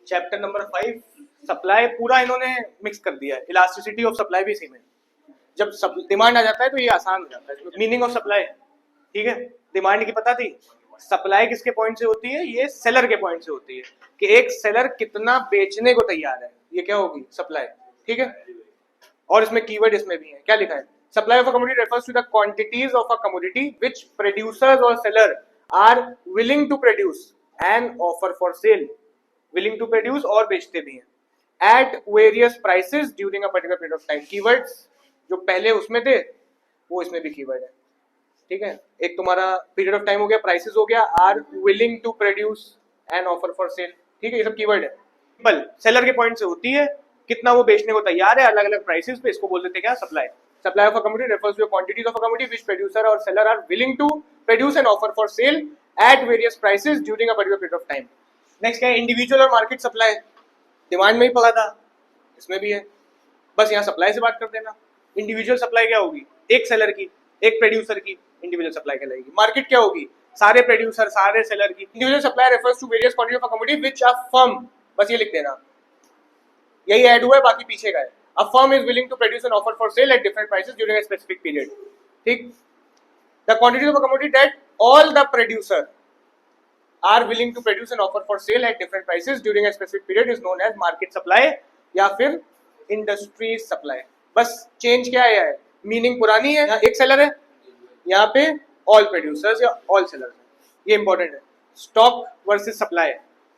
Chapter number 5 supply पूरा इन्होंने mix कर दिया है। इलास्टिसिटी ऑफ सप्लाई भी इसी में। जब डिमांड आ जाता है तो ये आसान हो जाता है। मीनिंग ऑफ सप्लाई, ठीक है, डिमांड की पता थी। सप्लाई किसके पॉइंट से होती है? ये सेलर के पॉइंट से होती है कि एक सेलर कितना बेचने को तैयार है, ये क्या होगी? सप्लाई, ठीक है। और इसमें कीवर्ड इसमें भी है, क्या लिखा है? Supply of a commodity refers to the quantities of a commodity which producers और seller are willing to produce and offer for sale. Willing to produce और बेचते भी हैं at various prices during a particular period of time. Keywords जो पहले उसमें थे वो इसमें भी कीवर्ड है, ठीक है। एक तुम्हारा पीरियड ऑफ टाइम हो गया, प्राइसेस हो गया, are willing to produce and offer for sale, ठीक है। ये सब कीवर्ड है। सिंपल सेलर के पॉइंट से होती है, कितना वो बेचने को तैयार है अलग अलग प्राइसेस पे, इसको बोल देते हैं क्या? Supply. Supply of a commodity refers to quantities of a commodity which producer और seller are willing to produce and offer for sale at various prices during a particular period of time. Next क्या है? Individual और market supply. Demand में ही पढ़ा था, इसमें भी है, बस यहाँ सप्लाई से बात कर देना। इंडिविजुअल सप्लाई क्या होगी? एक सेलर की, एक प्रोड्यूसर की इंडिविजुअल सप्लाई कहलाएगी। मार्केट क्या होगी? सारे प्रोड्यूसर, सारे सेलर की। Individual supply refers to various quantity of a commodity which a firm, बस ये लिख देना, यही ऐड हुआ है, बाकी पीछे का है। A firm is willing to produce and offer for sale at different prices during a specific period, ठीक। The quantity of a commodity that all the producer are willing to produce and offer for sale at different prices during a specific period is known as market supply या फिर industry supply। बस change क्या है? Meaning पुरानी है, यहाँ एक seller है, यहाँ पे ऑल प्रोड्यूसर्स या ऑल सेलर्स है। ये इंपॉर्टेंट है। Stock versus supply.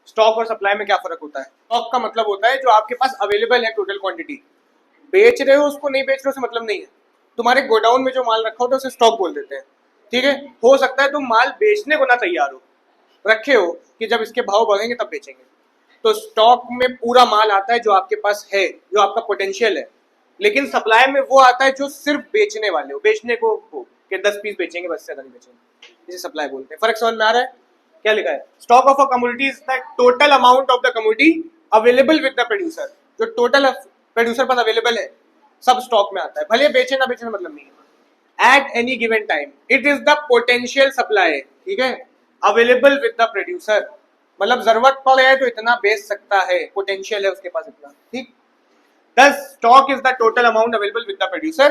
स्टॉक और सप्लाई में क्या फर्क होता है? स्टॉक का मतलब होता है जो आपके पास अवेलेबल है, टोटल क्वांटिटी। बेच रहे हो उसको, नहीं बेच रहे हो उससे मतलब नहीं है। तुम्हारे गोडाउन में जो माल रखा होता है उसे स्टॉक बोल देते हैं, ठीक है। हो सकता है तुम माल बेचने को ना तैयार हो, रखे हो कि जब इसके भाव बढ़ेंगे तब बेचेंगे। तो स्टॉक में पूरा माल आता है जो आपके पास है, जो आपका पोटेंशियल है। लेकिन सप्लाई में वो आता है जो सिर्फ बेचने वाले हो, बेचने को हो कि 10 पीस बेचेंगे, बस से ज्यादा नहीं बेचेंगे, इसे सप्लाई बोलते हैं। फर्क समझ में आ रहा है? क्या लिखा है? Stock of a commodity is the total amount of the commodity available with the producer. जो टोटल प्रोड्यूसर पास अवेलेबल है सब स्टॉक में आता है, भले बेचे ना बेचे मतलब नहीं है। At any given time it is the potential supply, ठीक है, अवेलेबल विद द प्रोड्यूसर। मतलब जरूरत पड़ है तो इतना बेच सकता है, पोटेंशियल है उसके पास इतना, ठीक। Thus, stock is the total amount available with the producer.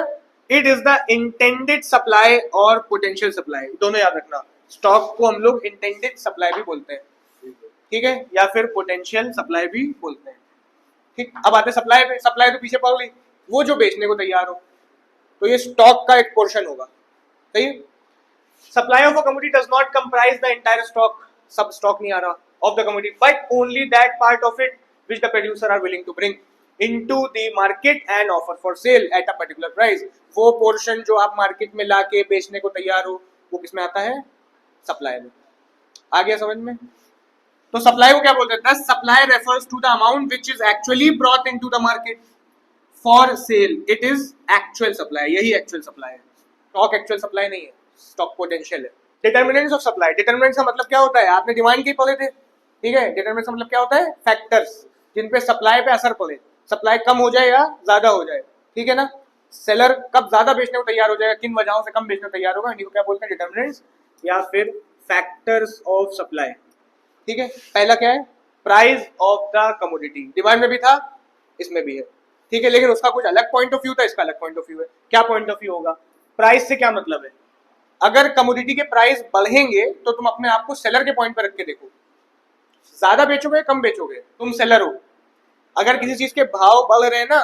It is the intended supply और potential supply, दोनों याद रखना। स्टॉक को हम लोग intended supply भी बोलते हैं, ठीक है, या फिर potential supply भी बोलते हैं, ठीक। अब आते सप्लाई पे। सप्लाई तो पीछे पड़ गई, वो जो बेचने को तैयार हो, तो ये स्टॉक का एक पोर्शन होगा, सही है। Supply of a commodity does not comprise the entire stock, सब स्टॉक नहीं आ रहा of the commodity, but only that part of it which the producer are willing to bring into the market and offer for sale at a particular price। वो portion जो आप market में लाके बेचने को तैयार हो, वो किसमें आता है? सप्लाई में। आ गया समझ में? तो सप्लाई को क्या बोलते हैं? Thus supply refers to the amount which is actually brought into the market for sale। It is actual supply, यही actual supply है। स्टॉक एक्चुअल सप्लाई नहीं है, स्टॉक पोटेंशियल है। Determinants of supply. डिटर्मिनेंट्स का मतलब क्या होता है? आपने डिमांड की पढ़े थे, ठीक है। डिटर्मिनेंट्स का मतलब क्या होता है? फैक्टर्स जिन पे सप्लाई पे असर पड़े, सप्लाई कम हो जाए या ज्यादा हो जाए, ठीक है ना। सेलर कब ज्यादा बेचने को तैयार हो जाएगा, किन वजहों से कम बेचने को तैयार होगा, इनको क्या बोलते हैं? डिटर्मिनेंट्स या फिर फैक्टर्स ऑफ सप्लाई, ठीक है। पहला क्या है? Price of the commodity. Demand में भी था, इसमें भी है, ठीक है, लेकिन उसका कुछ अलग पॉइंट ऑफ व्यू था, इसका अलग पॉइंट ऑफ व्यू है। क्या पॉइंट ऑफ व्यू होगा? प्राइस से क्या मतलब है? अगर कमोडिटी के प्राइस बढ़ेंगे तो तुम अपने आप को सेलर के पॉइंट पर रख के देखो, ज्यादा बेचोगे कम बेचोगे, तुम सेलर हो। अगर किसी चीज के भाव बढ़ रहे हैं ना,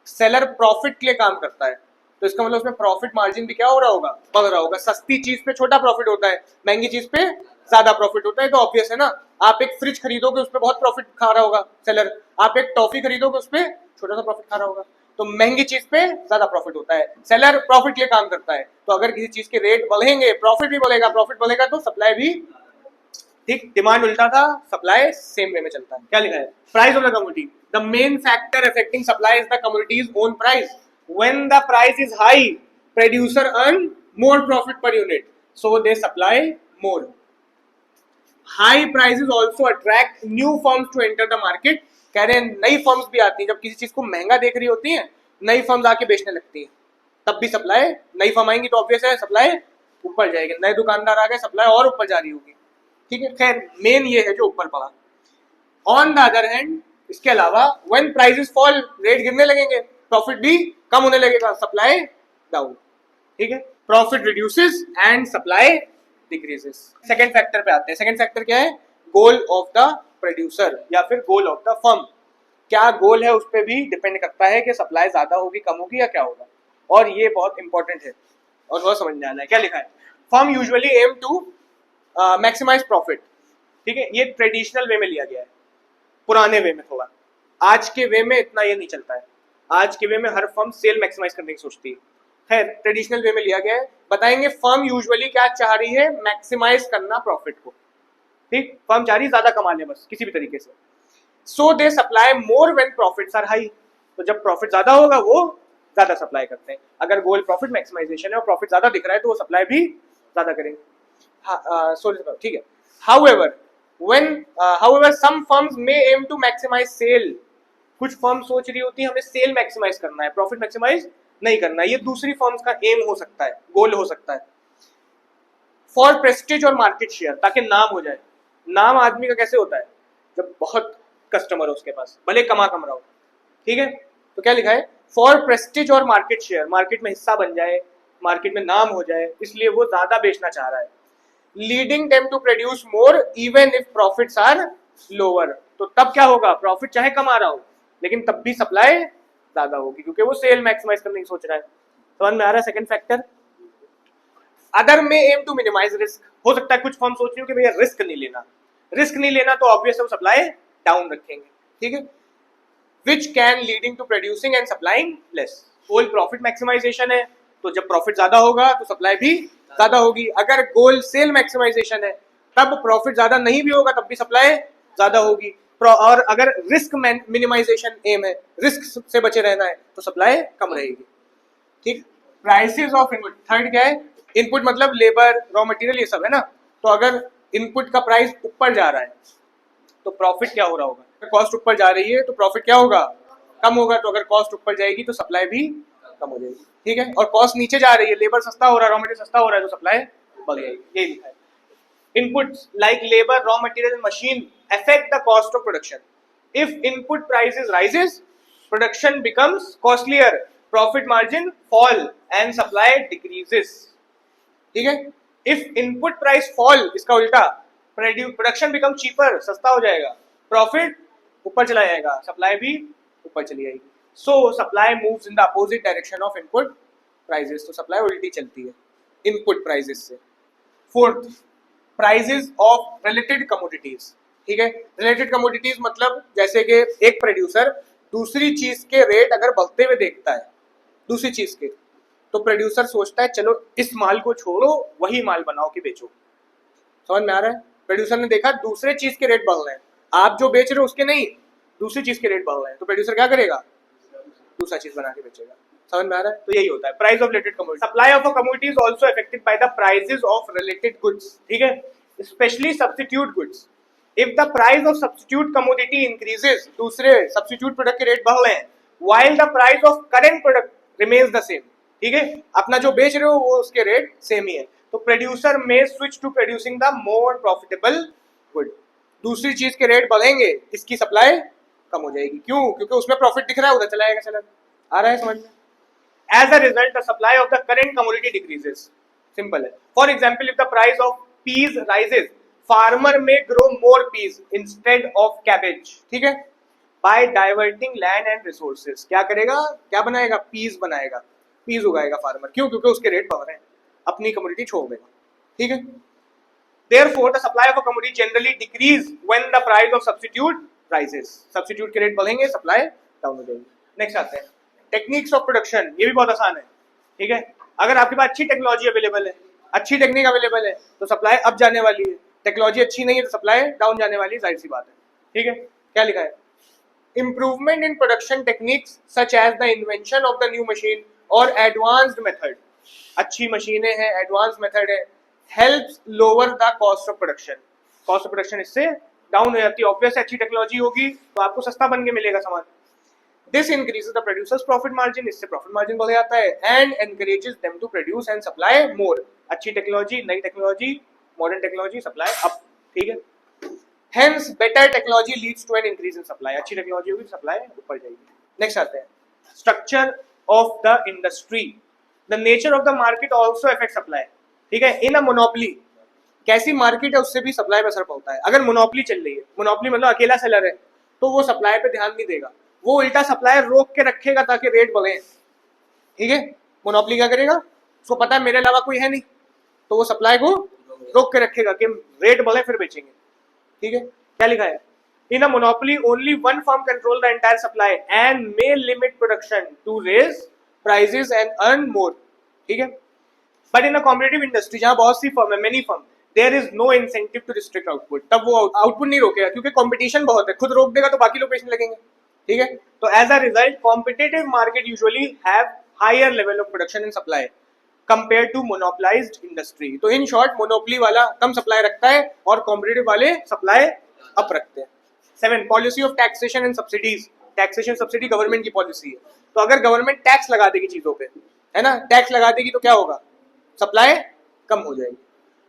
सेलर प्रॉफिट के लिए काम करता है, तो इसका मतलब उसमें प्रॉफिट मार्जिन भी क्या हो रहा होगा? बढ़ रहा होगा। सस्ती चीज पे छोटा प्रॉफिट होता है, महंगी चीज पे ज्यादा प्रॉफिट होता है, तो ऑब्वियस है ना। आप एक फ्रिज खरीदोगे उस पर बहुत प्रॉफिट खा रहा होगा सेलर, आप एक टॉफी खरीदोगे उस पर छोटा सा प्रॉफिट खा रहा होगा। तो महंगी चीज पे ज्यादा प्रॉफिट होता है, सेलर प्रॉफिट के लिए काम करता है। तो अगर किसी चीज के रेट बढ़ेंगे, प्रॉफिट भी बढ़ेगा, प्रॉफिट बढ़ेगा तो सप्लाई भी, ठीक। डिमांड उल्टा था, सप्लाई सेम वे में चलता है। क्या लिखा है? Price of the commodity. The main factor affecting supply is the commodity's own price. When the price is high, producer earn more profit per unit, so they supply more. High prices also attract new firms to enter the market. कह रहे हैं नई firms भी आती हैं, जब किसी चीज को महंगा देख रही होती हैं, नई फर्म्स आके बेचने लगती हैं, तब भी सप्लाई, नई फर्म आएंगी तो ऑब्वियस है सप्लाई ऊपर जाएगी। नए दुकानदार आ गए, सप्लाई और ऊपर जा रही होगी, ठीक है। खैर मेन ये है जो ऊपर पड़ा। ऑन द अदर हैंड, इसके अलावा व्हेन प्राइसेस फॉल, रेट गिरने लगेंगे, प्रॉफिट भी कम होने लगेगा, सप्लाई डाउन, ठीक है, profit reduces and supply decreases. Second factor पे आते हैं। सेकंड फैक्टर क्या है? गोल ऑफ द प्रोड्यूसर या फिर गोल ऑफ द फर्म। क्या गोल है उस पर भी डिपेंड करता है कि सप्लाई ज्यादा होगी कम होगी या क्या होगा, और ये बहुत इंपॉर्टेंट है और बहुत समझने आना है। क्या लिखा है? Firm usually aim to maximise profit, ठीक है, ये ट्रेडिशनल वे में लिया गया है, पुराने वे में थोड़ा, आज के वे में इतना ये नहीं चलता है। आज के वे में हर फर्म सेल मैक्सिमाइज करने की सोचती है। खैर, ट्रेडिशनल वे में लिया गया है। बताएंगे फर्म यूजुअली क्या चाह रही है? मैक्सिमाइज करना प्रॉफिट को, ठीक, फर्म चाह रही है ज्यादा कमा ले बस किसी भी तरीके से। So they supply more when profits are high, तो जब प्रॉफिट ज्यादा होगा वो ज्यादा सप्लाई करते हैं। अगर गोल प्रॉफिट मैक्सिमाइजेशन है और प्रॉफिट ज्यादा दिख रहा है तो वो सप्लाई भी ज्यादा करेंगे। सॉरी, ठीक है। However, some firms may aim to maximize sale. कुछ फर्म सोच रही होती है हमें सेल मैक्सिमाइज करना है, प्रॉफिट मैक्सिमाइज नहीं करना है। ये दूसरी फर्म्स का एम हो सकता है, गोल हो सकता है। फॉर प्रेस्टीज और मार्केट शेयर, ताकि नाम हो जाए। नाम आदमी का कैसे होता है? जब बहुत कस्टमर हो उसके पास, भले कमा कम रहा हो, ठीक है। तो क्या लिखा है? फॉर प्रेस्टीज और मार्केट शेयर, मार्केट में हिस्सा बन जाए, मार्केट में नाम हो जाए, इसलिए वो ज्यादा बेचना चाह रहा है। Leading them to produce more even if profits are lower, तो तब क्या होगा? प्रॉफिट चाहे कम आ रहा हो लेकिन तब भी सप्लाई ज्यादा होगी, क्योंकि वो सेल मैक्सिमाइज करने की सोच रहा है। समझ में आ रहा है? Second factor. अदर में एम टू मिनिमाइज रिस्क, हो सकता है कुछ फर्म सोच रही हो कि भैया रिस्क नहीं लेना, रिस्क नहीं लेना तो ऑब्वियस हम सप्लाई डाउन रखेंगे, ठीक है, which can leading to producing and supplying less. Goal profit maximisation है, तो जब प्रॉफिट ज्यादा होगा तो सप्लाई भी ज्यादा होगी। अगर गोल सेल मैक्सिमाइजेशन है, तब प्रॉफिट ज्यादा नहीं भी होगा तब भी सप्लाई ज्यादा होगी। और अगर रिस्क मिनिमाइजेशन एम है, रिस्क से बचे रहना है, तो सप्लाई कम रहेगी, ठीक। प्राइसेस ऑफ इनपुट, थर्ड क्या है? इनपुट मतलब लेबर, रॉ मटेरियल, ये सब है ना। तो अगर इनपुट का प्राइस ऊपर जा रहा है तो प्रॉफिट क्या हो रहा होगा? कॉस्ट ऊपर जा रही है तो प्रॉफिट क्या होगा? कम होगा। तो अगर कॉस्ट ऊपर जाएगी तो सप्लाई भी कम हो जाएगी, ठीक है। और कॉस्ट नीचे जा रही है, लेबर सस्ता हो रहा है, रॉ मटेरियल सस्ता हो रहा है, तो सप्लाई बढ़ जाएगी। यही लिखा है। Inputs like labour, raw material, machine affect the cost of production. If input prices rises, production becomes costlier, profit margin fall and supply decreases, ठीक है। If input price fall, इसका उल्टा, production become cheaper, सस्ता हो जाएगा, profit ऊपर चला जाएगा, supply भी ऊपर चली जाएगी। So supply moves in the opposite direction of input prices, तो supply उल्टी चलती है input prices से। Fourth, prices of related commodities, ठीक है। रिलेटेड कमोडिटीज मतलब जैसे कि एक प्रोड्यूसर दूसरी चीज के रेट अगर बढ़ते हुए देखता है, दूसरी चीज के, तो प्रोड्यूसर सोचता है चलो इस माल को छोड़ो, वही माल बनाओ कि बेचो। समझ में आ रहा है? प्रोड्यूसर ने देखा दूसरे चीज के रेट बढ़ रहे हैं, आप जो बेच रहे हो उसके नहीं, दूसरी चीज के रेट बढ़ रहे हैं, तो प्रोड्यूसर क्या करेगा? दूसरा चीज बना के बेचेगा। समझ में आ रहा है? तो यही होता है price of related commodity. Supply of a commodity is also affected by the prices of related goods, ठीक है, specially substitute goods. If the price of substitute commodity increases, दूसरे substitute product के रेट बढ़ रहे हैं, while the price of current product remains the same, ठीक है, अपना जो बेच रहे हो वो उसके रेट सेम ही है, तो producer may switch to producing the more profitable good. दूसरी चीज के रेट बढ़ेंगे, इसकी सप्लाई कम हो जाएगी। क्यों? क्योंकि उसमें प्रॉफिट दिख रहा है, उधर चला जाएगा। चला आ रहा है समझ में? As a result, the supply of the current commodity decreases. Simple है। For example, if the price of peas rises, farmer may grow more peas instead of cabbage, ठीक है, by diverting land and resources। क्या करेगा? क्या बनाएगा? Piece बनाएगा, piece उगाएगा farmer. क्यों? क्योंकि उसके रेट बढ़ रहे हैं, अपनी कमोडिटी छोड़ देगा, ठीक है। Therefore, the supply of a commodity generally decrease when the price of substitute rises. Substitute के रेट बढ़ेंगे, सप्लाई डाउन हो जाएगी। नेक्स्ट आते हैं टेक्निक्स ऑफ प्रोडक्शन। ये भी बहुत आसान है, ठीक है। अगर आपके पास अच्छी टेक्नोलॉजी अवेलेबल है, अच्छी टेक्निक अवेलेबल है, तो सप्लाई अप जाने वाली है। टेक्नोलॉजी अच्छी नहीं है तो सप्लाई डाउन जाने वाली, जाहिर सी बात है, ठीक है। क्या लिखा है? Improvement in production techniques such as the invention of the new machine और एडवांस्ड मेथड, अच्छी मशीनें हैं, एडवांस मेथड है, helps lower the cost of production. Cost of production इससे डाउन हो जाती है। ऑब्वियस अच्छी टेक्नोलॉजी होगी तो आपको सस्ता बन के मिलेगा सामान। This increases the producer's profit margin, इससे प्रॉफिट मार्जिन बढ़ जाता है, and encourages them to produce and supply more. अच्छी टेक्नोलॉजी, नई technology, modern technology, supply up, ठीक है। Hence, better technology leads to an increase in supply. अच्छी technology होगी सप्लाई ऊपर जाएगी. नेक्स्ट आते हैं structure of the industry. The nature of the market also affect supply. ठीक है, इन अ मोनोपोली कैसी मार्केट है उससे भी सप्लाई पर असर पड़ता है. अगर मोनोपोली चल रही है, मोनोपोली मतलब अकेला सेलर है, तो वो सप्लाई पे ध्यान नहीं देगा, वो उल्टा सप्लाई रोक के रखेगा ताकि रेट बढ़े. ठीक है, मोनोपोली क्या करेगा, उसको पता है मेरे अलावा कोई है नहीं, तो वो सप्लाई को रोक के रखेगा कि रेट बढ़े फिर बेचेंगे. ठीक है, क्या लिखा है, in a monopoly only one firm control the entire supply and may limit production to raise prices and earn more. ठीक है, but in a competitive industry जहां बहुत सी फर्म है, many firm, there is no incentive to restrict output. तब वो output नहीं रोकेगा क्योंकि कंपटीशन बहुत है, खुद रोक देगा तो बाकी लोग बेचने लगेंगे. ठीक है, तो as a result competitive market usually have higher level of production and supply compare to monopolised industry. तो इन शॉर्ट मोनोपोली वाला कम सप्लाई रखता है और कॉम्पिटिटिव वाले सप्लाई अप रखते हैं. 7. Policy of taxation and subsidies. Taxation subsidy government की policy है. तो अगर गवर्नमेंट टैक्स लगा देगी चीजों पे, है ना, टैक्स लगा देगी तो क्या होगा, सप्लाई कम हो जाएगी.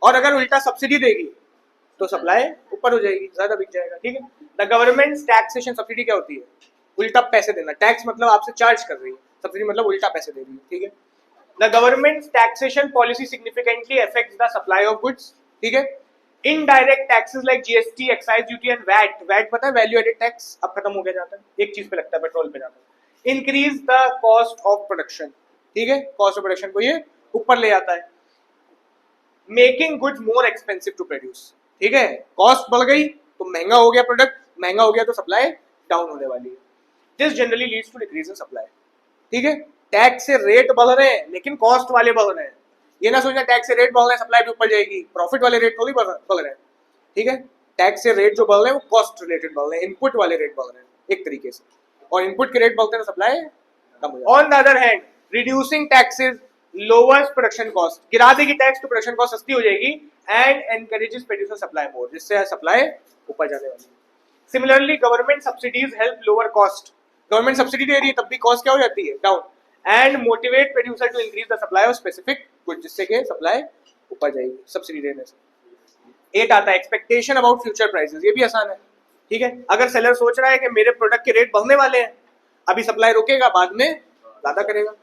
और अगर उल्टा सब्सिडी देगी तो सप्लाई ऊपर हो जाएगी, ज्यादा बिक जाएगा. ठीक है, द गवर्नमेंट टैक्सेशन सब्सिडी क्या होती है, उल्टा पैसे देना. टैक्स मतलब आपसे चार्ज कर रही है, सब्सिडी मतलब उल्टा पैसे दे रही है. ठीक है, the government taxation policy significantly affects the supply of goods. ठीक है, indirect taxes like GST, excise duty and VAT. VAT पता है, वैल्यू एडेड टैक्स, अब खत्म हो गया जाता है, एक चीज पे लगता है, पेट्रोल पे जाता है. Increase the cost of production. ठीक है, कॉस्ट ऑफ प्रोडक्शन को ये ऊपर ले जाता है. Making goods more expensive to produce. ठीक है, कॉस्ट बढ़ गई तो महंगा हो गया प्रोडक्ट, महंगा हो गया तो सप्लाई डाउन होने वाली है. This generally leads to decrease in supply. ठीक है, टैक्स से रेट बढ़ रहे हैं लेकिन कॉस्ट वाले बढ़ रहे हैं. ये ना सोचना टैक्स से रेट बढ़ रहे हैं सप्लाई भी ऊपर जाएगी, प्रॉफिट वाले रेट थोड़ी बढ़ रहे हैं. ठीक है, टैक्स से रेट जो बढ़ रहे हैं वो कॉस्ट रिलेटेड बढ़ रहे हैं, इनपुट वाले रेट बढ़ रहे हैं एक तरीके से, और इनपुट के रेट बढ़ते हैं तो सप्लाई कम हो जाती है. On the other hand reducing taxes lowers production cost. गिरा देगी टैक्स तो प्रोडक्शन कॉस्ट सस्ती हो जाएगी and encourages producer supply more, जिससे सप्लाई ऊपर जाने वाली है. Similarly government subsidies help lower cost. Government subsidy दे रही है तब भी कॉस्ट क्या हो जाती है, down. And motivate producer to increase the supply of specific good, जिससे कि सप्लाई ऊपर जाएगी सब्सिडी देने से. 8 आता है एक्सपेक्टेशन अबाउट फ्यूचर प्राइसेस. ये भी आसान है. ठीक है, अगर सेलर सोच रहा है कि मेरे प्रोडक्ट के रेट बढ़ने वाले हैं, अभी सप्लाई रुकेगा, बाद में ज्यादा करेगा.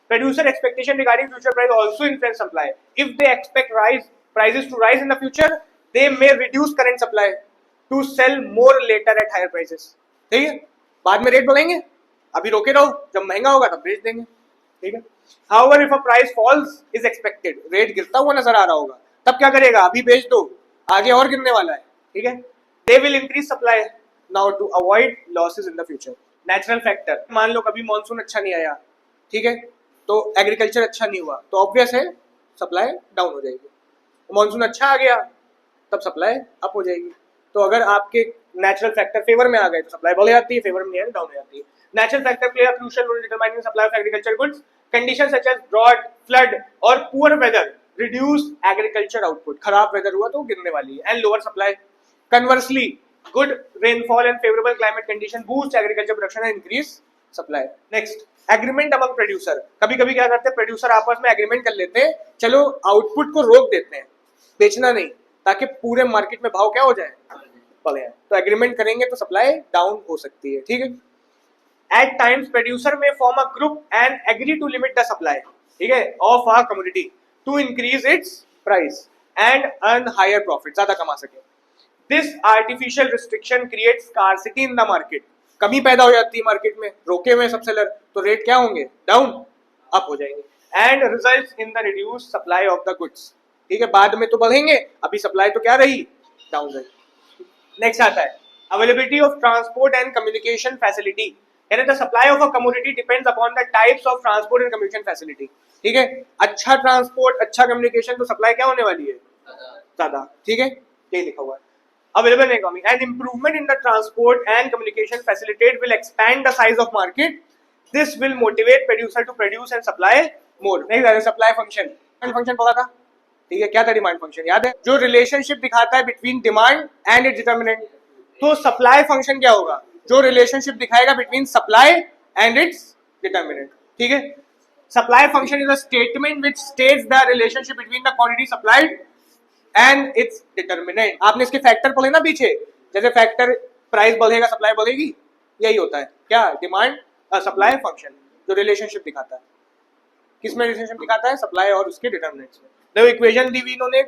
Producer expectation regarding future price also influence supply. If they expect prices to rise in the future, they may reduce current supply to sell more later at higher prices. ठीक है, बाद में रेट बढ़ेंगे, अभी रोके रहो, जब महंगा होगा तब बेच देंगे. ठीक है, however if a price falls is expected, rate गिरता हुआ नजर आ रहा होगा, तब क्या करेगा, अभी बेच दो, आगे और गिरने वाला है. ठीक है, they will increase supply now to avoid losses in the future. Natural factor, मान लो कभी मॉनसून अच्छा नहीं आया, ठीक है, तो एग्रीकल्चर अच्छा नहीं हुआ, तो ऑब्वियस है सप्लाई डाउन हो जाएगी. मॉनसून अच्छा आ गया तब सप्लाई अप हो जाएगी. तो अगर आपके नेचुरल फैक्टर फेवर में आ गए तो सप्लाई बढ़ जाती है, फेवर में नहीं है डाउन हो जाती है. Natural factor play a crucial role determining supply of agriculture goods. Condition such as drought, flood और poor weather reduce agriculture output. खराब वेदर हुआ तो गिरने वाली है, and lower supply. Conversely good rainfall and favourable climate condition boost agriculture production and increase supply. Next, agreement among producer. कभी कभी क्या करते हैं प्रोड्यूसर आपस में एग्रीमेंट कर लेते हैं, चलो आउटपुट को रोक देते हैं, बेचना नहीं, ताकि पूरे मार्केट में भाव क्या हो जाए, बढ़े. तो एग्रीमेंट करेंगे तो सप्लाई डाउन हो सकती है. ठीक है, at times producer may form a group and agree to limit the supply, ठीक है, of a commodity to increase its price and earn higher profit, ज्यादा कमा सके. This artificial restriction creates scarcity in the market. कमी पैदा हो जाती है मार्केट में, रोके हुए सब सेलर, तो रेट क्या होंगे, डाउन, अप हो जाएंगे. And results in the reduce supply of the goods. ठीक है, बाद में तो बढ़ेंगे, अभी सप्लाई तो क्या रही, डाउन रही. नेक्स्ट आता है availability of transport and communication facility. यानी the supply of a commodity depends upon the types of transport and communication facility. ठीक है, अच्छा ट्रांसपोर्ट, अच्छा कम्युनिकेशन, तो सप्लाई क्या होने वाली है, ज्यादा. ठीक है, यही लिखा हुआ है. Available economy and improvement in the transport and communication facilitate will expand the size of market. This will motivate producer to produce and supply more. नहीं है supply function. Demand function पता था? ठीक है, क्या था demand function याद है? जो relationship दिखाता है between demand and its determinant. तो supply function क्या होगा? जो relationship दिखाएगा between supply and its determinant. ठीक है? Supply function is a statement which states the relationship between the quantity supplied and its determinant. आपने इसके फैक्टर पढ़े ना पीछे, जैसे फैक्टर प्राइस बढ़ेगा सप्लाई बढ़ेगी, यही होता है क्या, डिमांड सप्लाई फंक्शन जो रिलेशनशिप दिखाता है। किसमें रिलेशनशिप दिखाता है, सप्लाई और उसके डिटरमिनेंट्स में। देखो इक्वेशन दी हुई इन्होंने,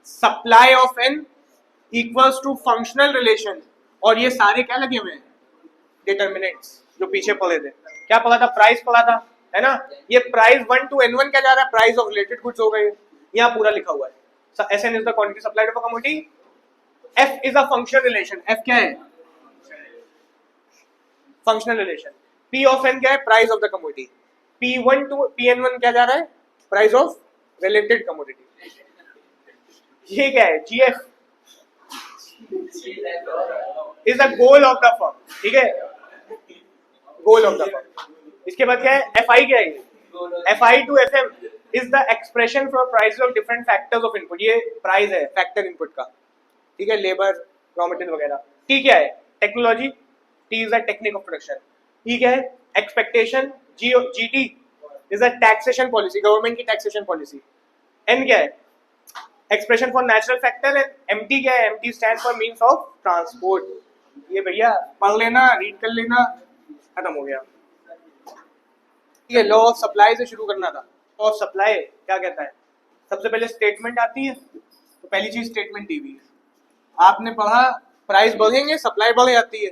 supply of n equals to functional relation, और ये सारे क्या लगे हुए हैं, डिटरमिनेंट्स जो पीछे पढ़े थे। क्या पढ़ा था, प्राइस पढ़ा था, है ना। ये प्राइस 1 to n1 क्या जा रहा है, प्राइस ऑफ रिलेटेड गुड्स हो गए, यहाँ पूरा लिखा हुआ है। Sn is the quantity supplied of a commodity, F is a functional relation, F क्या है, functional relation. P of n क्या है, price of the commodity. P1 to Pn1 क्या जा रहा है, प्राइस ऑफ रिलेटेड कमोडिटी। ये क्या है, GF is the goal of the firm, ठीक है, गोल ऑफ द फर्म। इसके बाद क्या है, FI क्या है, FI to FM is the expression for prices of different factors of input, ये प्राइस है फैक्टर इनपुट का, ठीक है, लेबर, रॉ मटेरियल वगैरह। T क्या है, technology, T is the technique of production। E क्या है, expectation, GT is the taxation policy, government की टैक्सेशन पॉलिसी। N क्या है, expression for natural factor, and MT क्या है, MT stand for means of transport. ये भैया पढ़ लेना, रीड कर लेना, खत्म हो गया। ये लॉ ऑफ सप्लाई से शुरू करना था। लॉ ऑफ सप्लाई क्या कहता है, सबसे पहले स्टेटमेंट आती है, तो पहली चीज स्टेटमेंट दी हुई है। आपने पढ़ा प्राइस बढ़ेंगे सप्लाई बढ़ जाती है,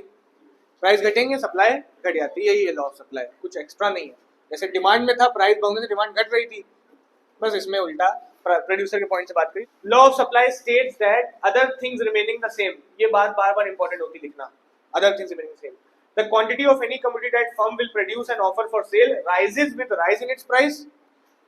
प्राइस घटेंगे सप्लाई घट जाती है, यही है लॉ ऑफ सप्लाई, कुछ एक्स्ट्रा नहीं है। जैसे डिमांड में था, प्राइस बढ़ने से डिमांड घट रही थी, बस इसमें उल्टा प्रोड्यूसर के पॉइंट से बात करी। Law of supply states that other things remaining the same, ये बात बार बार इंपॉर्टेंट होती लिखना, other things remaining same. The quantity of any commodity that firm will produce and offer for sale rises with rise in its price,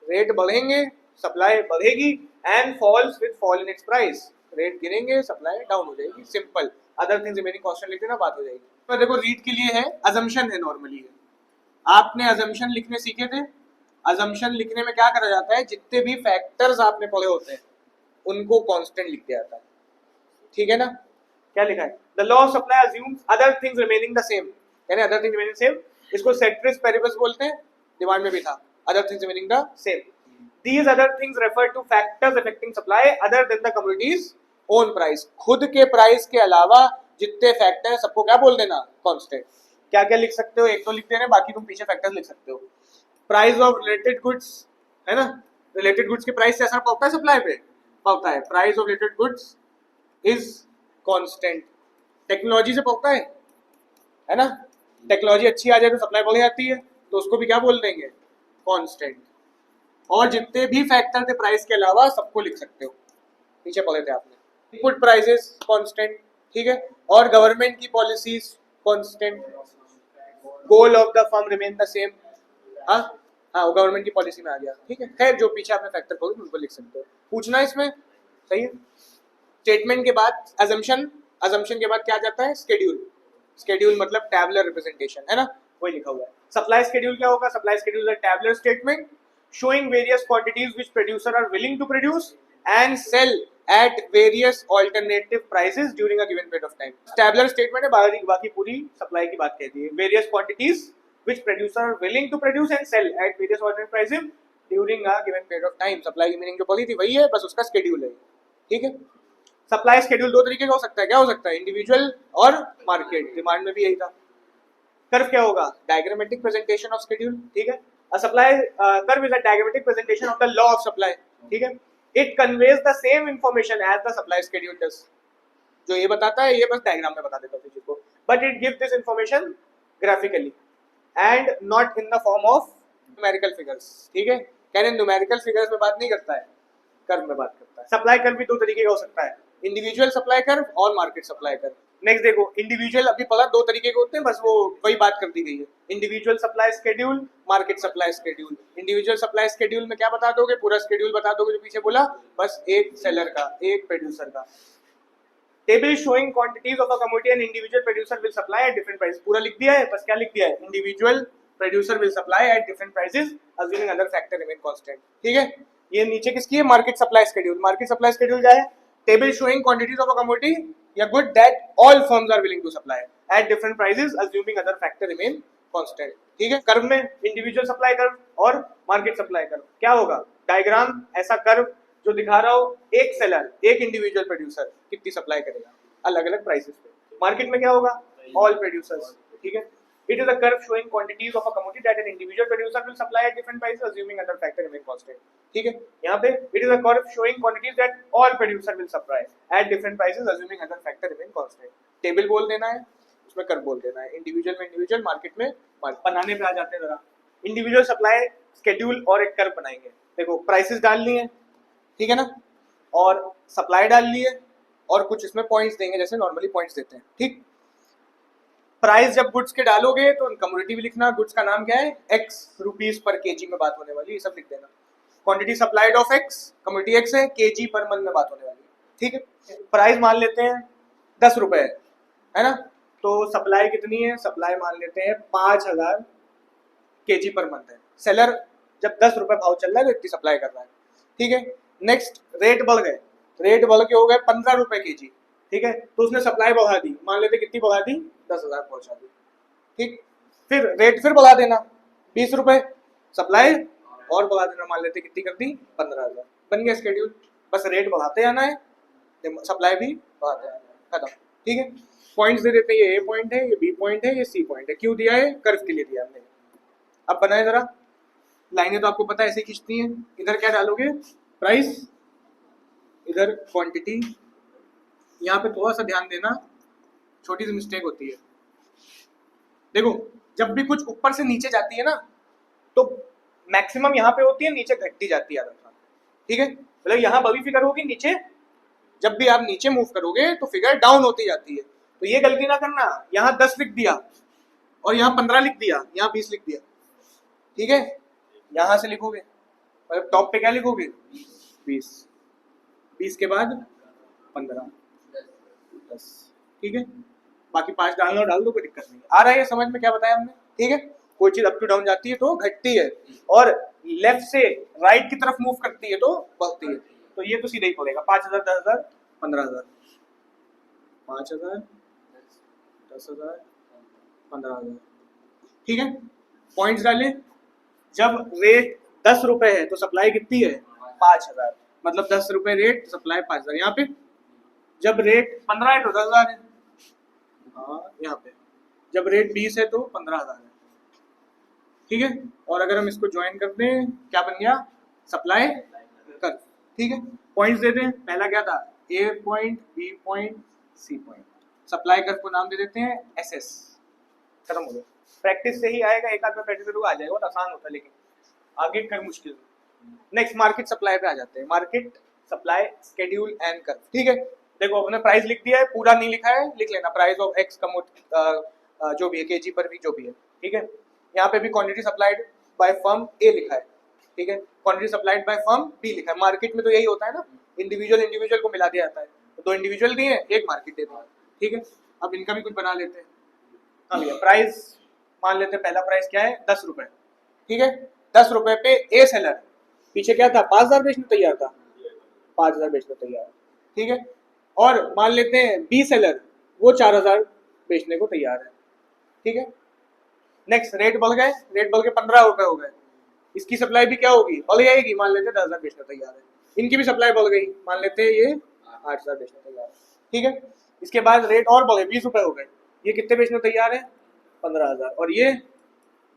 rate बढ़ेंगे supply बढ़ेगी, and falls with fall in its price, rate गिरेंगे supply down हो जाएगी, simple. Other things remaining constant लिख देना, बात हो जाएगी। तो देखो रीड के लिए है, अजम्पशन है नॉर्मली है, आपने अजम्पशन लिखने सीखे थे। अजम्पशन लिखने में क्या करा जाता है, जितने भी फैक्टर्स आपने पढ़े होते हैं उनको कांस्टेंट लिख दिया जाता है, ठीक है ना। क्या लिखा है, the law of supply assumes other things remaining the same, यानी अदर थिंग्स रिमेनिंग सेम, इसको सेट्रिस पेरिबस बोलते हैं, डिमांड में भी था, other things remaining the same. These other things refer to factors affecting supply other than the commodity's own price, खुद के price के अलावा जितने फैक्टर है सबको क्या बोल देना, कांस्टेंट। क्या क्या लिख सकते हो, एक तो लिख देना, बाकी तुम पीछे फैक्टर्स लिख सकते हो। प्राइस ऑफ रिलेटेड गुड्स, है ना, रिलेटेड गुड्स के प्राइस से असर पड़ता है सप्लाई पे, पड़ता है, price of related goods is constant. Technology से पड़ता है ना, टेक्नोलॉजी अच्छी आ जाए तो सप्लाई बढ़ जाती है, तो उसको भी क्या बोल देंगे, कांस्टेंट। और जितने भी फैक्टर थे प्राइस के अलावा सबको लिख सकते हो, पीछे पढ़े थे आपने। इनपुट प्राइसेस कांस्टेंट, ठीक है, और गवर्नमेंट की policies constant, goal of the firm remain the same. हाँ हाँ, गवर्नमेंट की पॉलिसी में आ गया, ठीक है। खैर जो पीछे आपने फैक्टर पढ़े उनको लिख सकते हो, पूछना इसमें, सही है। स्टेटमेंट के बाद अजम्पशन, अजम्पशन के बाद क्या जाता है, स्केड्यूल। स्केड्यूल मतलब टैबुलर रिप्रेजेंटेशन, है ना, वही लिखा हुआ है। सप्लाई स्केड्यूल क्या होगा, supply schedule is a tabular statement showing various quantities which producer are willing to produce and sell at various alternative prices during a given period of time. Tabular statement है, बाकी पूरी supply की बात कहती है। Various quantities which producer are willing to produce and sell at various alternative prices during a given period of time. Supply की meaning जो पढ़ी थी वही है, बस उसका स्केड्यूल है, ठीक है। सप्लाई स्केड्यूल दो तरीके का हो सकता है, क्या हो सकता है, इंडिविजुअल और मार्केट। डिमांड में भी यही था। कर्व क्या होगा, डायग्रामेटिक प्रेजेंटेशन ऑफ स्केड्यूल, ठीक है। A supply curve is a diagrammatic presentation of the law of supply, ठीक है। It conveys the same information as the supply schedule does, जो ये बताता है ये बस डायग्राम में बता देता है चीज को, but it gives this information graphically and not in the form of numerical figures, ठीक है। कहने numerical figures में बात नहीं करता है, कर्व में बात करता है। सप्लाई कर्व भी दो तरीके का हो सकता है, इंडिविजुअल सप्लाई कर्व और मार्केट सप्लाई कर्व। नेक्स्ट देखो, इंडिविजुअल अभी पढ़ा, दो तरीके के होते हैं, बस वो वही बात कर दी गई है। Individual supply schedule, market supply schedule. Individual supply schedule में क्या बता दोगे, पूरा स्केड्यूल बता दोगे जो पीछे बोला, बस एक सेलर का, एक प्रोड्यूसर का। Table showing quantities of a commodity and individual producer will supply at different price, पूरा लिख दिया है, बस क्या लिख दिया है, individual producer will supply at different prices assuming other factor remain constant, ठीक है। ये नीचे किसकी है, market supply schedule. Market supply schedule क्या है, table showing quantities of a commodity या good that all firms are willing to supply at different prices assuming other factor remain constant, ठीक है। कर्व में इंडिविजुअल सप्लाई कर्व और market supply curve क्या होगा, diagram ऐसा कर्व जो दिखा रहा हो एक सेलर, एक इंडिविजुअल प्रोड्यूसर कितनी सप्लाई करेगा, अलग अलग प्राइसेस पे। मार्केट में क्या होगा, ऑल प्रोड्यूसर्स, ठीक है। It is a curve showing quantities of a commodity that an individual producer will supply at different prices assuming other factor remain constant, ठीक है। यहाँ पे it is a curve showing quantities that all producer will supply at different prices assuming other factor remain constant. Table बोल देना है, उसमें curve बोल देना है, इंडिविजुअल में इंडिविजुअल, मार्केट में मार्केट। बनाने पे आ जाते हैं जरा, इंडिविजुअल सप्लाई शेड्यूल और एक कर्व बनाएंगे। देखो प्राइसेस डालनी है, ठीक है ना, और सप्लाई डालनी है, और कुछ इसमें पॉइंट्स देंगे जैसे नॉर्मली पॉइंट्स देते हैं, ठीक। प्राइस जब गुड्स के डालोगे तो कमोडिटी भी लिखना, गुड्स का नाम क्या है, एक्स रुपीस पर केजी में बात होने वाली, ये सब लिख देना। Quantity supplied of x, commodity x है, केजी पर मंथ में बात होने वाली, ठीक है। प्राइस मान लेते हैं 10 रुपए है ना, तो सप्लाई कितनी है, सप्लाई मान लेते हैं 5000 केजी पर मंथ है। सेलर जब 10 रुपए भाव चल रहा है तो इतनी सप्लाई कर रहा है, ठीक है। नेक्स्ट रेट बढ़ गए, रेट बढ़ के हो गए 15 रुपए केजी, ठीक है, तो उसने सप्लाई बढ़ा दी, मान लेते कितनी बढ़ा दी, 10,000 पहुंचा दी, ठीक। फिर रेट फिर बढ़ा देना 20 रुपए, सप्लाई और बढ़ा देना, मान लेते कितनी कर दी, 15,000। बन गया स्केड्यूल, बस रेट बढ़ाते आना है, सप्लाई भी बढ़ाते आना है, खत्म, ठीक है। पॉइंट्स दे देते हैं, ये ए पॉइंट है, ये बी पॉइंट है, ये सी पॉइंट है। क्यों दिया है, कर्व के लिए दिया हमने। अब बनाए जरा, लाइनें तो आपको पता है ऐसे खींचती हैं। इधर क्या डालोगे, प्राइस, इधर क्वांटिटी। यहाँ पे थोड़ा सा ध्यान देना, छोटी सी मिस्टेक होती है। देखो जब भी कुछ ऊपर से नीचे जाती है ना, तो मैक्सिमम यहाँ पे होती है, नीचे घटती जाती है, ठीक है। मतलब यहाँ बड़ी फिगर होगी, नीचे जब भी आप नीचे मूव करोगे तो फिगर डाउन होती जाती है। तो ये गलती ना करना, यहाँ 10 लिख दिया और यहाँ 15 लिख दिया, यहाँ 20 लिख दिया, ठीक है। यहाँ से लिखोगे, मतलब टॉप पे क्या लिखोगे, 20, 20 के बाद 15, 10, ठीक है। बाकी 5 डालना डाल दो, कोई दिक्कत नहीं। आ रहा है ये समझ में क्या बताया हमने, ठीक है। कोई चीज अप टू डाउन जाती है तो घटती है, और लेफ्ट से राइट की तरफ मूव करती है तो बढ़ती है। तो ये तो सीधा ही पड़ेगा, 5,000, 10,000, 15,000, 5,000, 10,000, 15,000, ठीक है। पॉइंट्स डालें, जब रेट 10 रुपए है तो सप्लाई कितनी है, 5,000, मतलब 10 रुपए रेट, सप्लाई 5,000। यहाँ पे जब रेट 15 है तो 10,000 है, हाँ यहाँ पे जब रेट 20 है तो 15,000 है, ठीक है। और अगर हम इसको ज्वाइन कर दें, क्या बन गया, सप्लाई कर, ठीक है। पॉइंट्स देते हैं, पहला क्या था, A point, B point, C point. Supply curve को नाम दे देते हैं एसएस, खत्म हो गया। प्रैक्टिस से ही आएगा, एक आध में प्रैक्टिस करोगे आ जाएगा, बहुत आसान होता है, लेकिन आगे कर मुश्किल। नेक्स्ट मार्केट सप्लाई पे आ जाते हैं। Market supply schedule and curve, ठीक है। देखो हमने प्राइस लिख दिया है, पूरा नहीं लिखा है, लिख लेना, प्राइस ऑफ एक्स कमोड जो भी है, केजी पर भी जो भी है, ठीक है। यहाँ पे भी quantity supplied by firm A लिखा है, ठीक है। Quantity supplied by firm B लिखा है। मार्केट में तो यही होता है ना, इंडिविजुअल इंडिविजुअल को मिला दिया जाता है, तो 2 इंडिविजुअल दिए, एक मार्केट दे दिया, ठीक है। अब इनका भी कुछ बना लेते हैं। हाँ भैया, प्राइस मान लेते हैं, पहला प्राइस क्या है, 10 रुपए, ठीक है। 10 रुपए पे ए सेलर पीछे क्या था, 5,000 बेचने तैयार था, 5,000 बेचने तैयार, ठीक है। और मान लेते हैं बी सेलर, वो 4,000 बेचने को तैयार है, ठीक है। नेक्स्ट रेट बढ़ गए, रेट बढ़ के 15 रुपए हो गए, इसकी सप्लाई भी क्या होगी, बढ़ जाएगी, मान लेते हैं 10,000 बेचने तैयार है। इनकी भी सप्लाई बढ़ गई, मान लेते हैं ये 8,000 बेचने तैयार है, ठीक है। इसके बाद रेट और बढ़े, 20 रुपए हो गए, ये कितने बेचने तैयार है, 15,000, और ये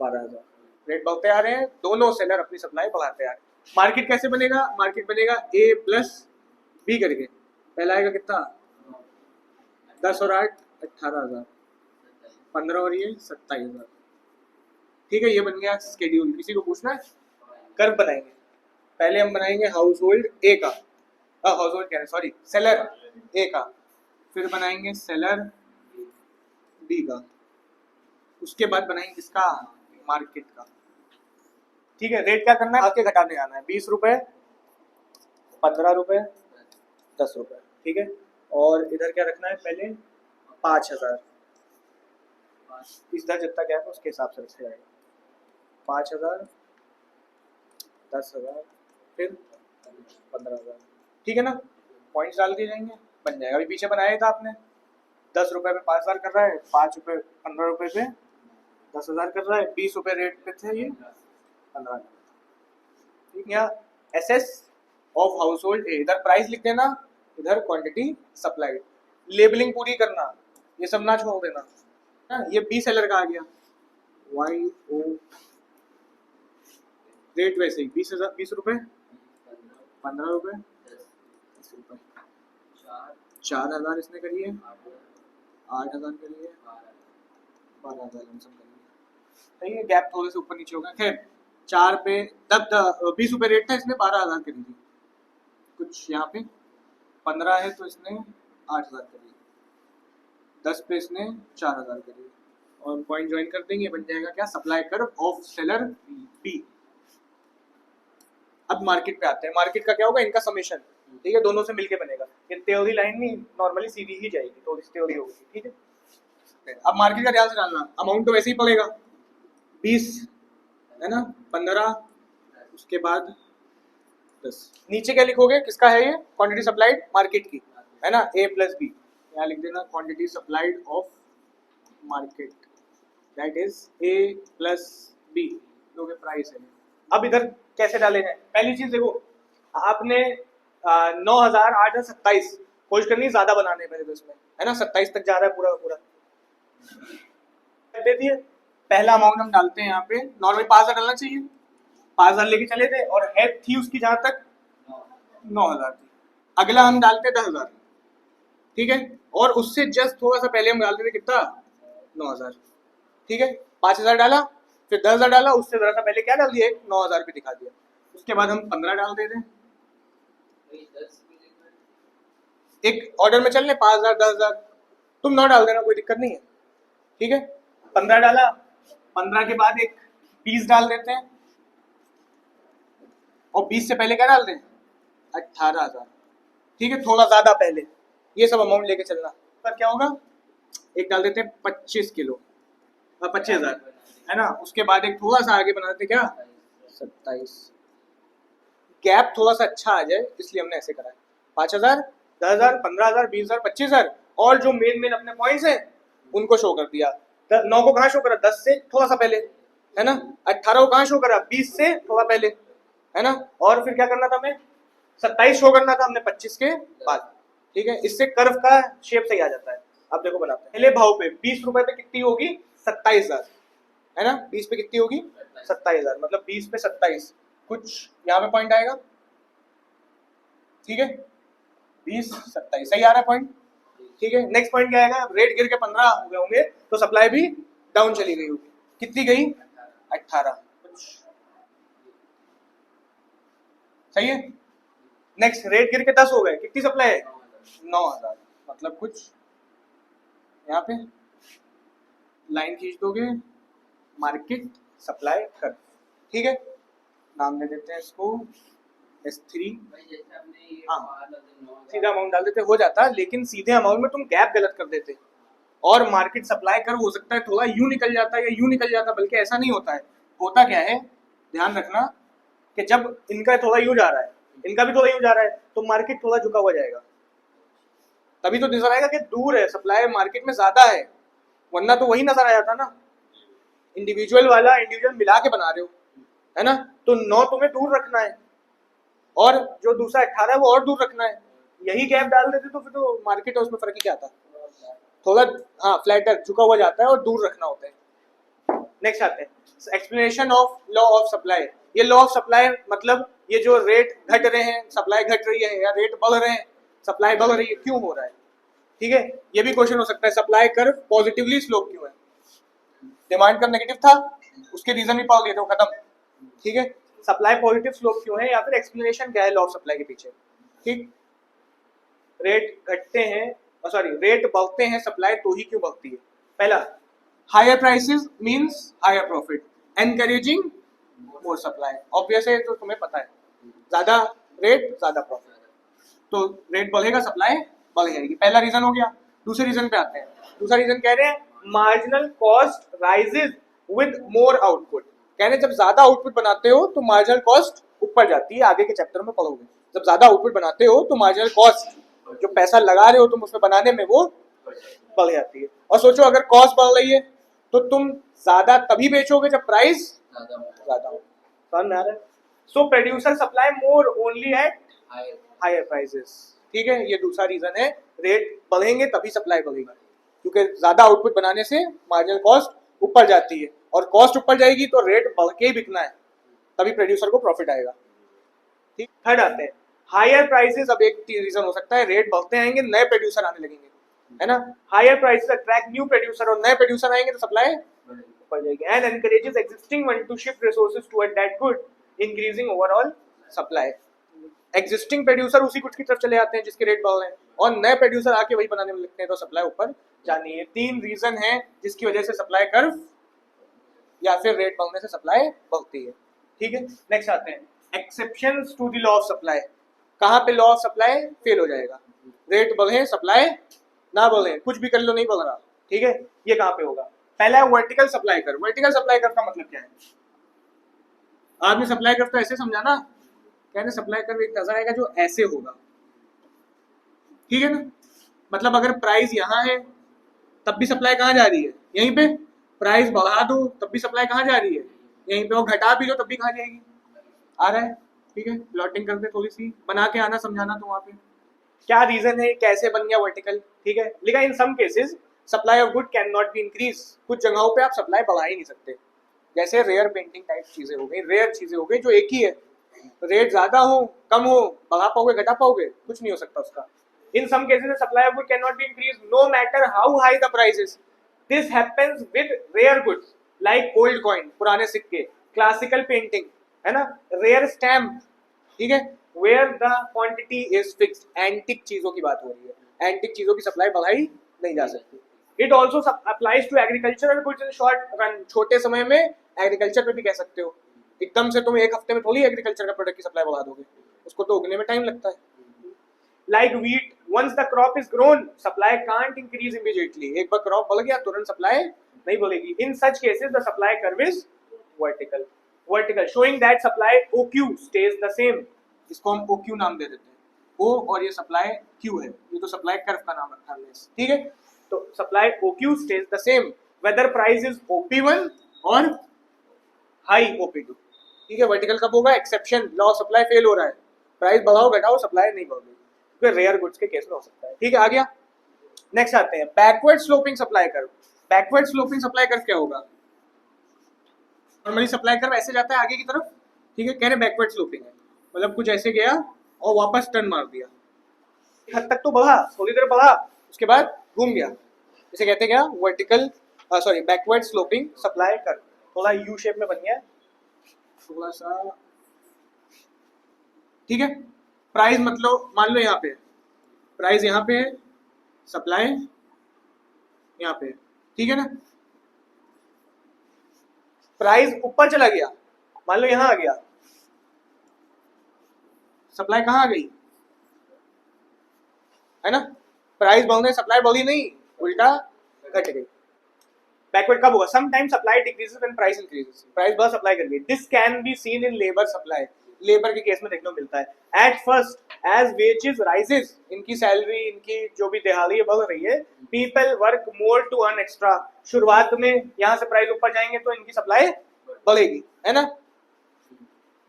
12,000। रेट बढ़ते आ रहे हैं, दोनों सेलर अपनी सप्लाई बढ़ाते आ रहे हैं। मार्केट कैसे बनेगा, मार्केट बनेगा ए प्लस बी करके। पहला आएगा कितना, 10 और 8 18,000, 15 और ये 27,000, ठीक है। ये बन गया स्केड्यूल। किसी को पूछना है, कर्व बनाएंगे। पहले हम बनाएंगे हाउस होल्ड ए का, हाउस होल्ड क्या है, सॉरी, सेलर ए का, फिर बनाएंगे सेलर बी का, उसके बाद बनाएंगे किसका, मार्केट का, ठीक है। रेट क्या करना है, आके घटाने आना है, 20 रुपए, 15 रुपए, 10 रुपए, ठीक है। और इधर क्या रखना है, पहले 5,000, इधर जितना क्या है उसके हिसाब से रखा जाएगा, 5,000, 10,000, फिर 15,000, ठीक है ना। पॉइंट्स डाल दिए जाएंगे, बन जाएगा। अभी पीछे बनाया था आपने, 10 रुपए पे 5,000 कर रहा है, 5 रुपए 15 रुपए पे 10,000 कर रहा है, 20 रुपए रेट पे थे ये 15, ठीक है। SS of house hold a, इधर प्राइस लिख देना, इधर क्वांटिटी सप्लाइड। लेबलिंग पूरी करना, ये सब ना छोड़ देना। हाँ, ये बी सेलर का आ गया, वाई ओ, रेट वैसे ही 20 रुपए, 15 रुपए, 10 रुपए, 4,000 इसने करी है, 8,000 करी है, 12,000 लमसम करी है। सही है, गैप थोड़े से ऊपर नीचे होगा। खैर 4 पे 20 रुपए रेट था, इसने 12,000 करी थी। कुछ यहाँ पे 15 है तो इसने 8,000 करी, 10 पे इसने 4,000 करी, और पॉइंट ज्वाइन कर देंगे, बन जाएगा क्या, supply curve of seller B. अब मार्केट पे आते हैं। मार्केट का क्या होगा, इनका समेशन, ठीक है, दोनों से मिलके बनेगा। ये थ्योरी लाइन नहीं, नॉर्मली सीधी ही जाएगी, तो इस थ्योरी होगी, ठीक है। अब मार्केट का ध्यान से डालना, अमाउंट तो वैसे ही पड़ेगा 20 है ना, 15, उसके बाद 10। नीचे क्या लिखोगे, किसका है ये, क्वांटिटी सप्लाइड मार्केट की, है ना, A प्लस बी, यहाँ लिख देना quantity supplied of market, that is A plus B, जो कि प्राइस है। अब इधर कैसे डाले हैं, पहली चीज देखो, आपने 9,000, 8,000, 27 कोशिश करनी ज्यादा बनाने पहले तो इसमें, है ना, 27 तक जा रहा है पूरा पूरा, दे दिए। पहला अमाउंट हम डालते हैं यहाँ पे, नॉर्मली 5,000 डालना चाहिए, 5,000 लेके चले थे, और हेड थी उसकी जहां तक 9,000 थी। अगला हम डालते 10,000, ठीक है, और उससे जस्ट थोड़ा सा पहले हम डालते थे कितना, 9,000, ठीक है। 5,000 डाला, फिर 10,000 डाला, उससे जरा सा पहले क्या डाल दिया, 9,000 पे दिखा दिया। उसके बाद हम 15 डाल देते हैं, एक ऑर्डर में चल रहे 5,000, 10,000, तुम 9 डाल देना, कोई दिक्कत नहीं है, ठीक है। 15 डाला, 15 के बाद एक 20 डाल देते हैं, और 20 से पहले क्या डाल दें, 18,000, ठीक है, थोड़ा ज्यादा पहले। ये सब अमाउंट लेके चलना। पर क्या होगा, एक डाल देते हैं 25 किलो, 25,000, है ना। उसके बाद एक थोड़ा सा आगे बनाते क्या, 27, गैप थोड़ा सा अच्छा आ जाए इसलिए हमने ऐसे करा है। 5,000, 10,000, 15,000, 20,000, 25,000, और जो मेन मेन अपने पॉइंट्स हैं उनको शो कर दिया। 9 को कहाँ शो करा, 10 से थोड़ा सा पहले, है ना। 18 को कहाँ शो करा, 20 से थोड़ा पहले, है ना। और फिर क्या करना था हमें, 27 शो करना था हमने 25 के बाद, ठीक है। इससे कर्व का शेप सही आ जाता है। अब देखो बनाते हैं, पहले भाव पे 20 रुपए पे कितनी होगी, 27,000, है ना। 20 पे कितनी होगी, 27,000, मतलब 20 पे 27, कुछ यहाँ पे पॉइंट आएगा, ठीक है, 20, 27 सही आ रहा है पॉइंट, ठीक है। नेक्स्ट पॉइंट क्या आएगा, रेट गिर के 15 हो गए होंगे तो सप्लाई भी डाउन चली गई होगी, कितनी गई, 18, सही है। नेक्स्ट रेट गिर के 10 हो गए, कितनी सप्लाई है, 9,000, मतलब कुछ यहाँ पे लाइन खींच दोगे, मार्केट सप्लाई कर, ठीक है। नाम दे देते हैं इसको S3, हाँ, सीधा अमाउंट डाल देते हो जाता, लेकिन सीधे अमाउंट में तुम गैप गलत कर देते, और मार्केट सप्लाई कर हो सकता है थोड़ा यूं निकल जाता है या यूं निकल जाता, बल्कि ऐसा नहीं होता है। होता क्या है, ध्यान रखना कि जब इनका थोड़ा यूं जा रहा है, इनका भी थोड़ा यूं जा रहा है, तो मार्केट थोड़ा झुका हुआ जाएगा, तभी तो नजर आएगा कि दूर है, सप्लाई मार्केट में ज्यादा है, वरना तो वही नजर आ जाता ना। इंडिविजुअल वाला इंडिविजुअल मिला के बना रहे हो, है ना, तो 9 तुम्हें दूर रखना है, और जो दूसरा 18 है वो और दूर रखना है। यही गैप डाल देते तो फिर तो मार्केट है उसमें फर्क ही क्या आता, थोड़ा हाँ फ्लैटर झुका हुआ जाता है और दूर रखना होता है। नेक्स्ट आते हैं explanation of law of supply. ये लॉ ऑफ सप्लाई मतलब ये जो रेट घट रहे हैं, सप्लाई घट रही है, या रेट बढ़ रहे हैं, सप्लाई बढ़ रही है, क्यों हो रहा है, ठीक है। ये भी क्वेश्चन हो सकता है, सप्लाई कर्व पॉजिटिवली स्लोप क्यों है, डिमांड कर्व नेगेटिव था, उसके रीजन भी पाओगे तो खत्म, ठीक है। सप्लाई पॉजिटिव स्लोप क्यों है, या फिर एक्सप्लेनेशन क्या है लॉ ऑफ सप्लाई के पीछे, ठीक। रेट घटते हैं, सॉरी रेट बढ़ते हैं सप्लाई तो ही क्यों बढ़ती है। पहला, higher prices means higher profit, encouraging more supply, obvious है तो तुम्हें पता है, ज्यादा रेट ज्यादा प्रॉफिट, तो रेट बढ़ेगा सप्लाई बढ़ जाएगी, पहला रीजन हो गया। दूसरे रीजन पे आते हैं, दूसरा रीजन कह रहे हैं marginal cost rises with more output, कह रहे हैं जब ज्यादा आउटपुट बनाते हो तो मार्जिनल कॉस्ट ऊपर जाती है, आगे के चैप्टर में पढ़ोगे। जब ज्यादा आउटपुट बनाते हो तो मार्जिनल कॉस्ट, जो पैसा लगा रहे हो तुम उसमें बनाने में, वो बढ़ जाती है। और सोचो अगर कॉस्ट बढ़ रही है तो तुम ज्यादा तभी बेचोगे जब प्राइस ज्यादा हो, समझ में आ रहा है। So producer supply more only at higher prices, ठीक है, ये दूसरा रीजन है रेट बढ़ेंगे तभी सप्लाई बढ़ेगी, क्योंकि ज्यादा आउटपुट बनाने से मार्जिनल कॉस्ट ऊपर जाती है, और कॉस्ट ऊपर जाएगी तो रेट बढ़ के ही बिकना है, तभी प्रोड्यूसर को प्रॉफिट आएगा। ठीक, थर्ड आते हैं हायर प्राइसेस। अब एक रीजन हो सकता है रेट बढ़ते आएंगे, नए प्रोड्यूसर आने लगेंगे, है ना। Higher prices attract new producer, और नए प्रोड्यूसर आएंगे तो सप्लाई ऊपर जाएगी, and encourages existing one to shift resources toward that good, increasing overall supply. Existing producer उसी गुड्स की तरफ चले जाते हैं जिसके रेट बढ़ रहे हैं, और नए प्रोड्यूसर आके वही बनाने में लगते हैं, तो सप्लाई ऊपर जानी है। 3 रीजन है जिसकी वजह से सप्लाई कर्व या फिर रेट बढ़ने से सप्लाई बढ़ती है। ठीक है, नेक्स्ट आते हैं exceptions to the law of supply. कहाँ पे लॉ ऑफ सप्लाई फेल हो जाएगा? रेट बढ़े सप्लाई ना बढ़े, कुछ भी कर लो नहीं बढ़ रहा। ठीक है, ये कहाँ पे होगा? पहला है vertical supply curve. Vertical supply curve का मतलब क्या है? आपने सप्लाई कर्व तो ऐसे समझा ना, कहने सप्लाई कर्व एक नजर आएगा जो ऐसे होगा, ठीक है ना। मतलब अगर प्राइस यहाँ है तब भी सप्लाई कहाँ जा रही है? यहीं पे। प्राइस बढ़ा दो तब भी सप्लाई कहाँ जा रही है? यहीं पे। और घटा भी लो तब भी कहाँ जाएगी? आ रहा है, ठीक है। प्लॉटिंग करते थोड़ी सी बना के आना, समझाना तो वहाँ पे क्या रीजन है, कैसे बन गया वर्टिकल। ठीक है, लिखा in some cases supply of good can not be increase. कुछ जगहों पे आप सप्लाई बढ़ा ही नहीं सकते, जैसे रेयर पेंटिंग टाइप चीजें हो गई, रेयर चीजें हो गई जो एक ही है, रेट ज्यादा हो कम हो बढ़ा पाओगे घटा पाओगे? कुछ नहीं हो सकता उसका। In some cases, the supply of good cannot be increased no matter how high the prices. This happens with rare goods like gold coin, पुराने सिक्के, classical painting, है ना, rare stamp, ठीक है, where the quantity is fixed. Antique चीजों की बात हो रही है, antique चीजों की सप्लाई बढ़ाई नहीं जा सकती। It also applies to agricultural goods in short run. छोटे समय में एग्रीकल्चर पे भी कह सकते हो। एकदम से तुम एक हफ्ते में थोड़ी एग्रीकल्चर का प्रोडक्ट की सप्लाई बढ़ा दोगे, उसको तो उगने में टाइम लगता है। Like wheat, once the crop is grown, supply can't increase immediately. एक बार क्रॉप बढ़ गया तुरंत सप्लाई नहीं बढ़ेगी। In such cases, the supply curve is vertical. Vertical, showing that supply OQ stays the same. इसको हम OQ नाम दे देते हैं। O और ये सप्लाई Q है, ये तो सप्लाई कर्व का नाम रखा है, ठीक है। तो supply OQ stays the same whether price is OP1 और हाई OP2। ठीक है, वर्टिकल कब होगा? Exception, law of supply fail हो रहा है, प्राइस बढ़ाओ घटाओ सप्लाई नहीं बढ़ेगी, रेयर गुड्स के केस में हो सकता है। ठीक है, आ गया। नेक्स्ट आते हैं backward sloping supply curve. Backward sloping supply curve क्या होगा? नॉर्मली सप्लाई कर्व ऐसे जाता है आगे की तरफ, ठीक है, कह रहे बैकवर्ड स्लोपिंग है, मतलब कुछ ऐसे गया और वापस टर्न मार दिया, हद तक तो बढ़ा, थोड़ी देर बढ़ा, उसके बाद घूम गया, इसे कहते क्या? Vertical sorry backward sloping supply curve. थोड़ा यू शेप में बन गया थोड़ा सा, ठीक है। प्राइस मतलब मान लो यहाँ पे प्राइस, यहाँ पे सप्लाई यहाँ पे, ठीक है ना। प्राइस ऊपर चला गया, मान लो यहाँ आ गया, सप्लाई कहाँ आ गई? है ना, प्राइस बढ़ने सप्लाई बढ़ी नहीं, उल्टा घट गई। बैकवर्ड कब होगा? Sometime supply decreases when price increases. Price बढ़ सप्लाई कर गई। This can be seen in labour supply. Labour के केस में देखने को मिलता है। At first as wages rises, इनकी सैलरी, इनकी जो भी दिहाड़ी है बढ़ रही है, people work more to earn extra. शुरुआत में यहाँ से प्राइस ऊपर जाएंगे तो इनकी सप्लाई बढ़ेगी, है ना।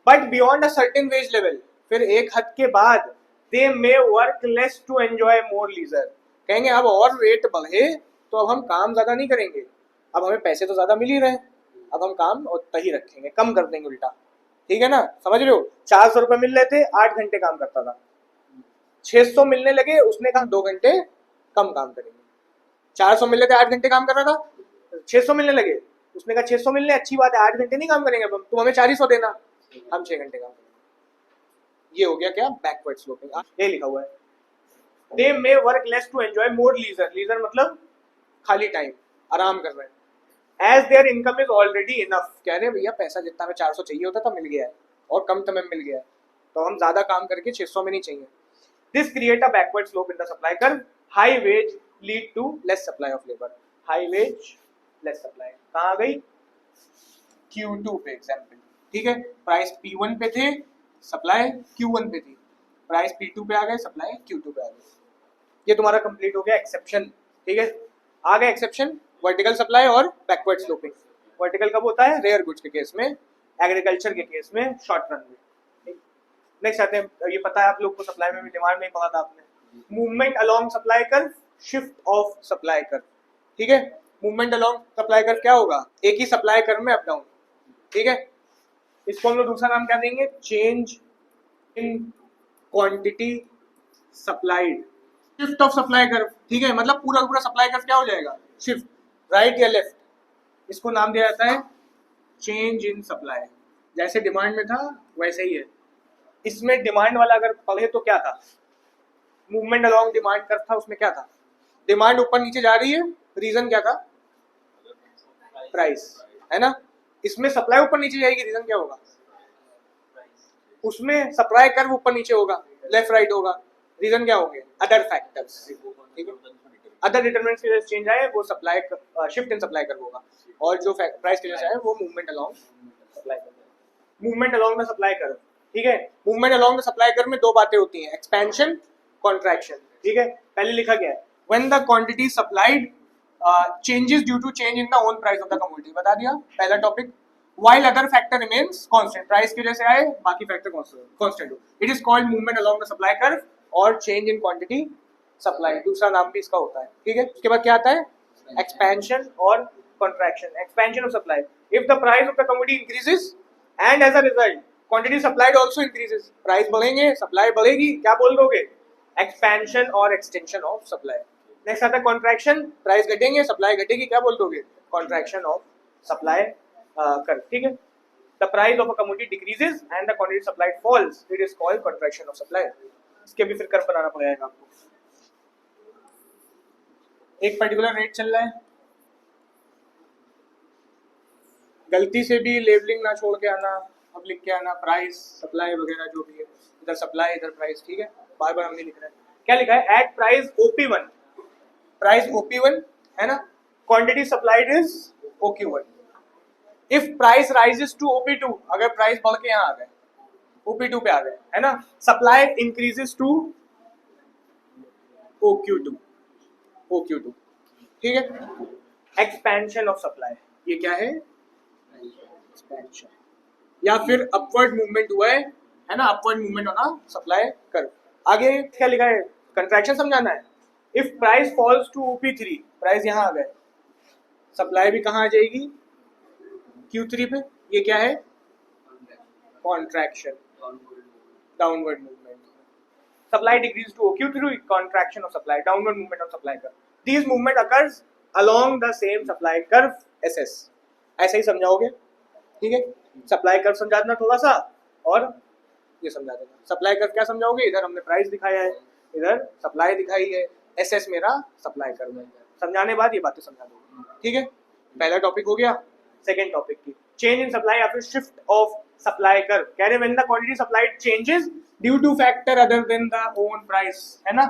But beyond a certain wage level, फिर एक हद के बाद they may work less to enjoy more leisure. कहेंगे अब और रेट बढ़े तो अब हम काम ज्यादा नहीं करेंगे, अब हमें पैसे तो ज्यादा मिल ही रहे हैं, अब हम काम उतना ही रखेंगे, कम कर देंगे उल्टा, ठीक है ना। समझ रहे हो? 400 रुपए मिल रहे थे, 8 घंटे काम करता था, 600 मिलने लगे, उसने कहा 2 घंटे कम काम करेंगे। 400 मिल रहे थे, 8 घंटे काम कर रहा था, 600 मिलने लगे, उसने कहा 600 मिलने अच्छी बात है, 8 घंटे नहीं काम करेंगे, तुम हमें 400 देना, हम 6 घंटे काम करेंगे। ये हो गया क्या? Backward sloping. ये लिखा हुआ है they may work less to enjoy more leisure. Leisure मतलब खाली टाइम, आराम कर रहे हैं। As their income is already enough, कह रहे भैया पैसा जितना हमें 400 चाहिए होता था मिल गया है, और कम समय में मिल गया है, तो हम ज्यादा काम करके 600 में नहीं चाहिए। This create a backward slope in the supply curve. High wage lead to less supply of labour. High wage less supply कहाँ आ गई? Q2 पे एग्जाम्पल, ठीक है। प्राइस P1 पे थे, सप्लाई Q1 पे थी, प्राइस P2 पे आ गए, सप्लाई Q2 पे आ गई। ये तुम्हारा कंप्लीट हो गया एक्सेप्शन, ठीक है। आ गया एक्सेप्शन, वर्टिकल सप्लाई और बैकवर्ड स्लोपिंग। वर्टिकल कब होता है? रेयर गुड्स के केस में, एग्रीकल्चर के केस में, शॉर्ट रन में। नेक्स्ट आते हैं, ये पता है आप लोग को, सप्लाई में भी डिमांड नहीं पता था आपने, movement along supply curve, shift of supply curve, ठीक है। मूवमेंट अलोंग सप्लाई कर्व क्या होगा, एक ही सप्लाई कर्व में अप डाउन, ठीक है। इसको हम लोग दूसरा नाम क्या देंगे, change in quantity supplied, shift of supply curve, ठीक है। मतलब पूरा पूरा सप्लाई कर्व क्या हो जाएगा, शिफ्ट, राइट या लेफ्ट। इसको नाम दिया जाता है चेंज इन सप्लाई। जैसे डिमांड में था वैसे ही है। इसमें डिमांड वाला अगर पढ़े तो क्या था, मूवमेंट अलोंग डिमांड कर्व था, उसमें क्या था, डिमांड ऊपर नीचे जा रही है, रीजन क्या था, प्राइस, है ना। इसमें सप्लाई ऊपर नीचे जाएगी, रीजन क्या होगा, उसमें सप्लाई कर्व ऊपर नीचे होगा, लेफ्ट राइट होगा, रीजन क्या होंगे, अदर फैक्टर्स, ठीक है। अदर डिटरमिनेंट्स की वजह से चेंज आए वो supply, shift in supply curve होगा, और जो प्राइस की वजह से आए वो movement along supply curve. Movement along the supply curve, ठीक है। Movement along the supply curve में दो बातें होती हैं, एक्सपेंशन, कॉन्ट्रैक्शन, ठीक है। पहले लिखा गया है when the quantity supplied changes due to change in the own price of the commodity, बता दिया पहला topic. while other factor remains constant, price की वजह से आए बाकी फैक्टर कांस्टेंट हो, it is called movement along the supply curve और चेंज इन क्वांटिटी सप्लाई, दूसरा नाम भी इसका होता है, ठीक है। उसके बाद क्या आता है, एक्सपेंशन और contraction. Expansion of supply, if the price of the commodity increases and as a result quantity supplied also increases, price बढ़ेंगे सप्लाई बढ़ेगी, क्या बोल दोगे, एक्सपेंशन और एक्सटेंशन ऑफ सप्लाई। नेक्स्ट आता है कॉन्ट्रैक्शन, प्राइस घटेंगे सप्लाई घटेगी, क्या बोल दोगे, कॉन्ट्रैक्शन ऑफ सप्लाई कर्व, ठीक है। The price of a commodity decreases and the quantity supplied falls, it is called contraction of supply. इसके भी फिर कर्व बनाना पड़ेगा आपको। एक पर्टिकुलर रेट चल रहा है, गलती से भी लेबलिंग ना छोड़ के आना, अब लिख के आना प्राइस सप्लाई वगैरह जो भी है, इधर सप्लाई इधर प्राइस, ठीक है। बार बार हम नहीं लिख रहे हैं, क्या लिखा है, at price OP1, price OP1 है ना, quantity supplied is OQ1। If price rises to OP2, अगर प्राइस बढ़ के यहाँ आ गए OP2 पे आ गए, है ना, सप्लाई इंक्रीजेस टू OQ2, ठीक है। एक्सपेंशन ऑफ सप्लाई, ये क्या है, एक्सपेंशन, या फिर अपवर्ड मूवमेंट हुआ है ना, अपवर्ड मूवमेंट होना सप्लाई कर्व। आगे क्या लिखा है, कंट्रैक्शन समझाना है। If price falls to OP3, price यहाँ आ गए, सप्लाई भी कहाँ आ जाएगी, Q3 पे, ये क्या है, contraction, downward movement. Supply decrease to OQ3, contraction of supply, downward movement of supply curve. This movement occurs along the same supply curve SS, ऐसे ही समझाओगे, ठीक है। सप्लाई कर्व समझा देना थोड़ा सा, और ये समझा देना। सप्लाई कर्व क्या समझाओगे, इधर हमने प्राइस दिखाया है, इधर सप्लाई दिखाई है, SS मेरा सप्लाई कर्व है, समझाने बाद ये बातें समझा दोगे, ठीक है। पहला टॉपिक हो गया। सेकेंड टॉपिक की चेंज इन सप्लाई या फिर शिफ्ट ऑफ सप्लाई कर्व, कह रहे when the quantity supplied changes due two factor other than the own price, है ना,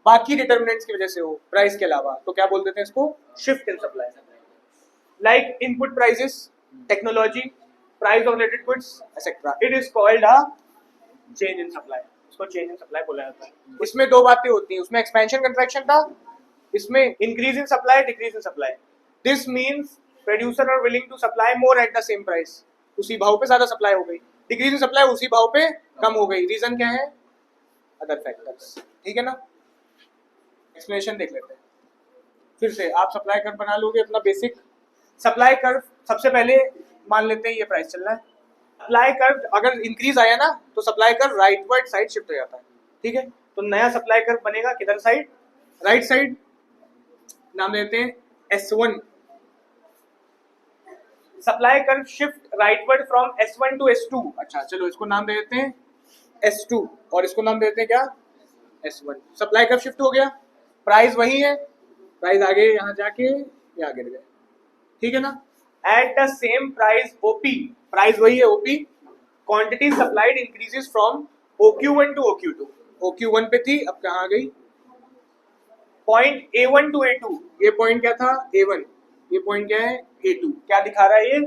बाकी डिटरमिनेंट्स की वजह से हो, प्राइस के अलावा, तो क्या बोल देते हैं इसको, shift in supply. Like input prices, technology, price of related goods etcetera, it is called a change in supply, इसको चेंज इन सप्लाई बोला जाता है। इसमें दो बातें होती हैं, उसमें एक्सपेंशन कंट्रैक्शन था, इसमें increase in supply decrease in supply. This means producer are willing to supply more at the same price, उसी भाव पे ज्यादा सप्लाई हो गई, डिक्रीज इन सप्लाई उसी भाव पे कम हो गई, रीजन क्या है, अदर फैक्टर्स, ठीक है ना। एक्सप्लेनेशन देख लेते हैं फिर से। आप सप्लाई कर्व बना लोगे अपना बेसिक सप्लाई कर्व। सबसे पहले मान लेते हैं ये प्राइस चल रहा है, सप्लाई कर्व अगर इंक्रीज आया ना तो supply curve rightward side shift हो जाता है, ठीक है। तो नया सप्लाई कर्व बनेगा किधर साइड, राइट साइड, नाम देते हैं S1। Supply curve shift rightward from S1 to S2, अच्छा चलो इसको नाम दे देते हैं S2 और इसको नाम देते हैं क्या, S1। सप्लाई कर्व शिफ्ट हो गया, प्राइस वही है, प्राइस आगे यहाँ जाके यहाँ गिर गए, ठीक है ना। At the same price OP, price वही है OP, quantity supplied increases from OQ1 to OQ2, OQ1 पे थी अब कहाँ गई, पॉइंट A1 टू A2, ये पॉइंट क्या था A1, ये पॉइंट क्या है A2, क्या दिखा रहा है ये,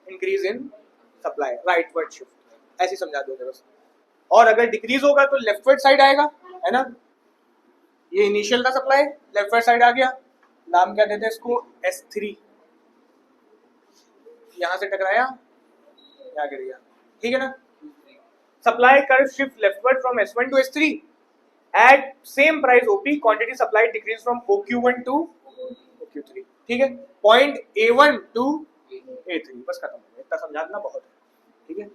increase in supply, rightward shift, ऐसे समझा दोगे बस। और अगर डिक्रीज होगा तो लेफ्टवर्ड साइड आएगा, है ना। ये इनिशियल था सप्लाई, लेफ्टवर्ड साइड आ गया, नाम क्या देते हैं इसको, S3, यहां से टकराया यहाँ गिर गया, ठीक है ना। Supply curve shift leftward from S1 to S3, at same price OP quantity supply decrease from OQ1 to OQ3, ठीक है, पॉइंट A1 टू A3, बस खत्म हो गया, इतना समझाना बहुत है, ठीक है।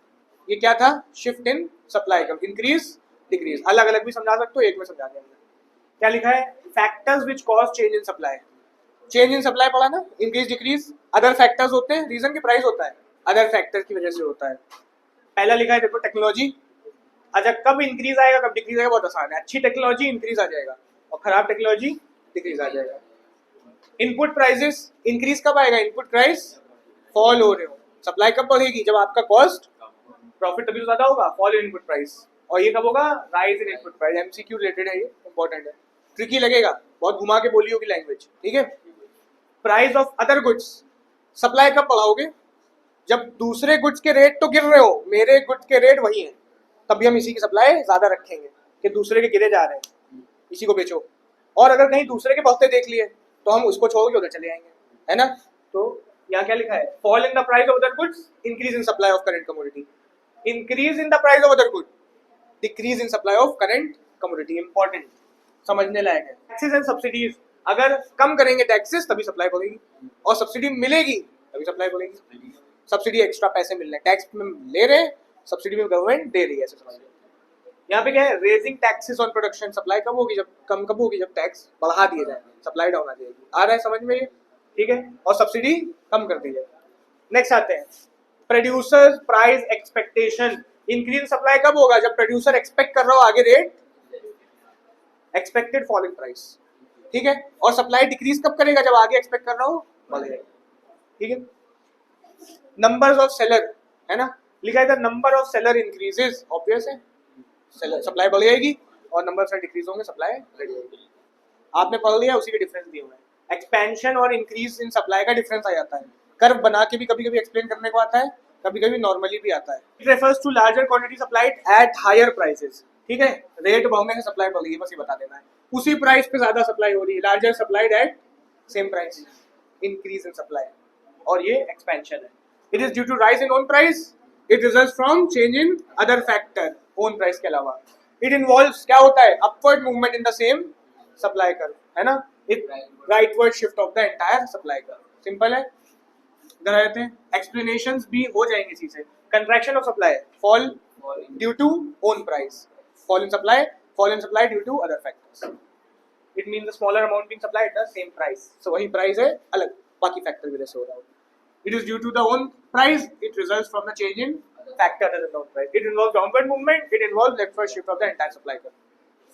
ये क्या था, शिफ्ट इन सप्लाई का, इंक्रीज डिक्रीज, अलग अलग भी समझा सकते हो, एक में समझा दिया हमने। क्या लिखा है, factors which cause change in supply, change in supply पढ़ा ना, इंक्रीज डिक्रीज, अदर फैक्टर्स होते हैं, रीजन की प्राइस होता है, अदर फैक्टर की वजह से होता है। पहला लिखा है देखो टेक्नोलॉजी, अच्छा कब इंक्रीज आएगा कब डिक्रीज आएगा बहुत आसान है, अच्छी टेक्नोलॉजी इंक्रीज आ जाएगा और खराब टेक्नोलॉजी डिक्रीज आ जाएगा। इनपुट प्राइसेस इंक्रीज कब आएगा, इनपुट प्राइस फॉल हो रहे हो, सप्लाई कब बढ़ेगी, जब आपका कॉस्ट प्रॉफिट तभी तो ज्यादा होगा, फॉल इन इनपुट प्राइस, और ये कब होगा, rise in input price. MCQ related है, ये इंपॉर्टेंट है, ट्रिकी लगेगा, बहुत घुमा के बोली होगी लैंग्वेज, ठीक है। Price of other goods, supply कब बढ़ाओगे, जब दूसरे गुड्स के रेट तो गिर रहे हो, मेरे गुड्स के रेट वही हैं, तभी हम इसी की सप्लाई ज्यादा रखेंगे कि दूसरे के गिरे जा रहे हैं, इसी को बेचो। और अगर कहीं दूसरे के बढ़ते देख लिए तो हम उसको छोड़ के उधर चले आएंगे, है ना। तो यहाँ क्या लिखा है, fall in the price of other goods, increase in supply of current commodity, increase in the price of other good, decrease in supply of current commodity. Important, समझने लायक है। टैक्सेस एंड सब्सिडीज, अगर कम करेंगे टैक्सेस तभी supply बढ़ेगी, और subsidy मिलेगी तभी supply बढ़ेगी। सब्सिडी एक्स्ट्रा पैसे मिल रहे हैं, टैक्स में ले रहे हैं, सब्सिडी में गवर्नमेंट दे रही है, ऐसे समझ लो। यहाँ पे क्या है, raising taxes on production, supply कब होगी, जब कब होगी, जब टैक्स बढ़ा दिए जाए, सप्लाई डाउन आ जाएगी। आ रहा है समझ में ये, ठीक है, और सब्सिडी कम कर दी जाए। नेक्स्ट आते हैं producers price expectation, increase supply कब होगा, जब प्रोड्यूसर एक्सपेक्ट कर रहा हो आगे rate, expected fall in price, ठीक है। और सप्लाई डिक्रीज कब करेगा, जब आगे एक्सपेक्ट कर रहा हो बढ़ेगा, ठीक है। नंबर्स ऑफ सेलर है ना, लिखा है the number of seller increases, obvious है, सप्लाई बढ़ जाएगी और नंबर से डिक्रीज होंगे, सप्लाई घट जाएगी। आपने पढ़ लिया, उसी के डिफरेंस दिए हुए हैं। एक्सपेंशन और इंक्रीज इन सप्लाई का डिफरेंस आ जाता है, कर्व बना के भी कभी कभी एक्सप्लेन करने को आता है, कभी कभी नॉर्मली भी आता है। It refers to larger quantity supplied at higher prices, ठीक है, रेट बढ़ने से सप्लाई बढ़ रही है, बस ये बता देना है, उसी प्राइस पे ज्यादा सप्लाई हो रही है, larger supplied at same price, increase in supply, और ये एक्सपेंशन है। It is due to rise in own price, it results from change in other factor, own price के अलावा। इट इन्वॉल्व्स, क्या होता है, upward movement in the same supply curve, है ना, it rightward shift of the entire supply curve, simple है। इधर आ जाते हैं, एक्सप्लेनेशंस भी हो जाएंगे इसी से। Contraction of supply, fall due to own price, fall in supply due to other factors. It means the smaller amount being supplied at the same price. So वही price है अलग, बाकी factor वजह से हो रहा है। It is due to the own price. It results from the change in factor other than the own price. It involves downward movement. It involves leftward shift of the entire supply curve.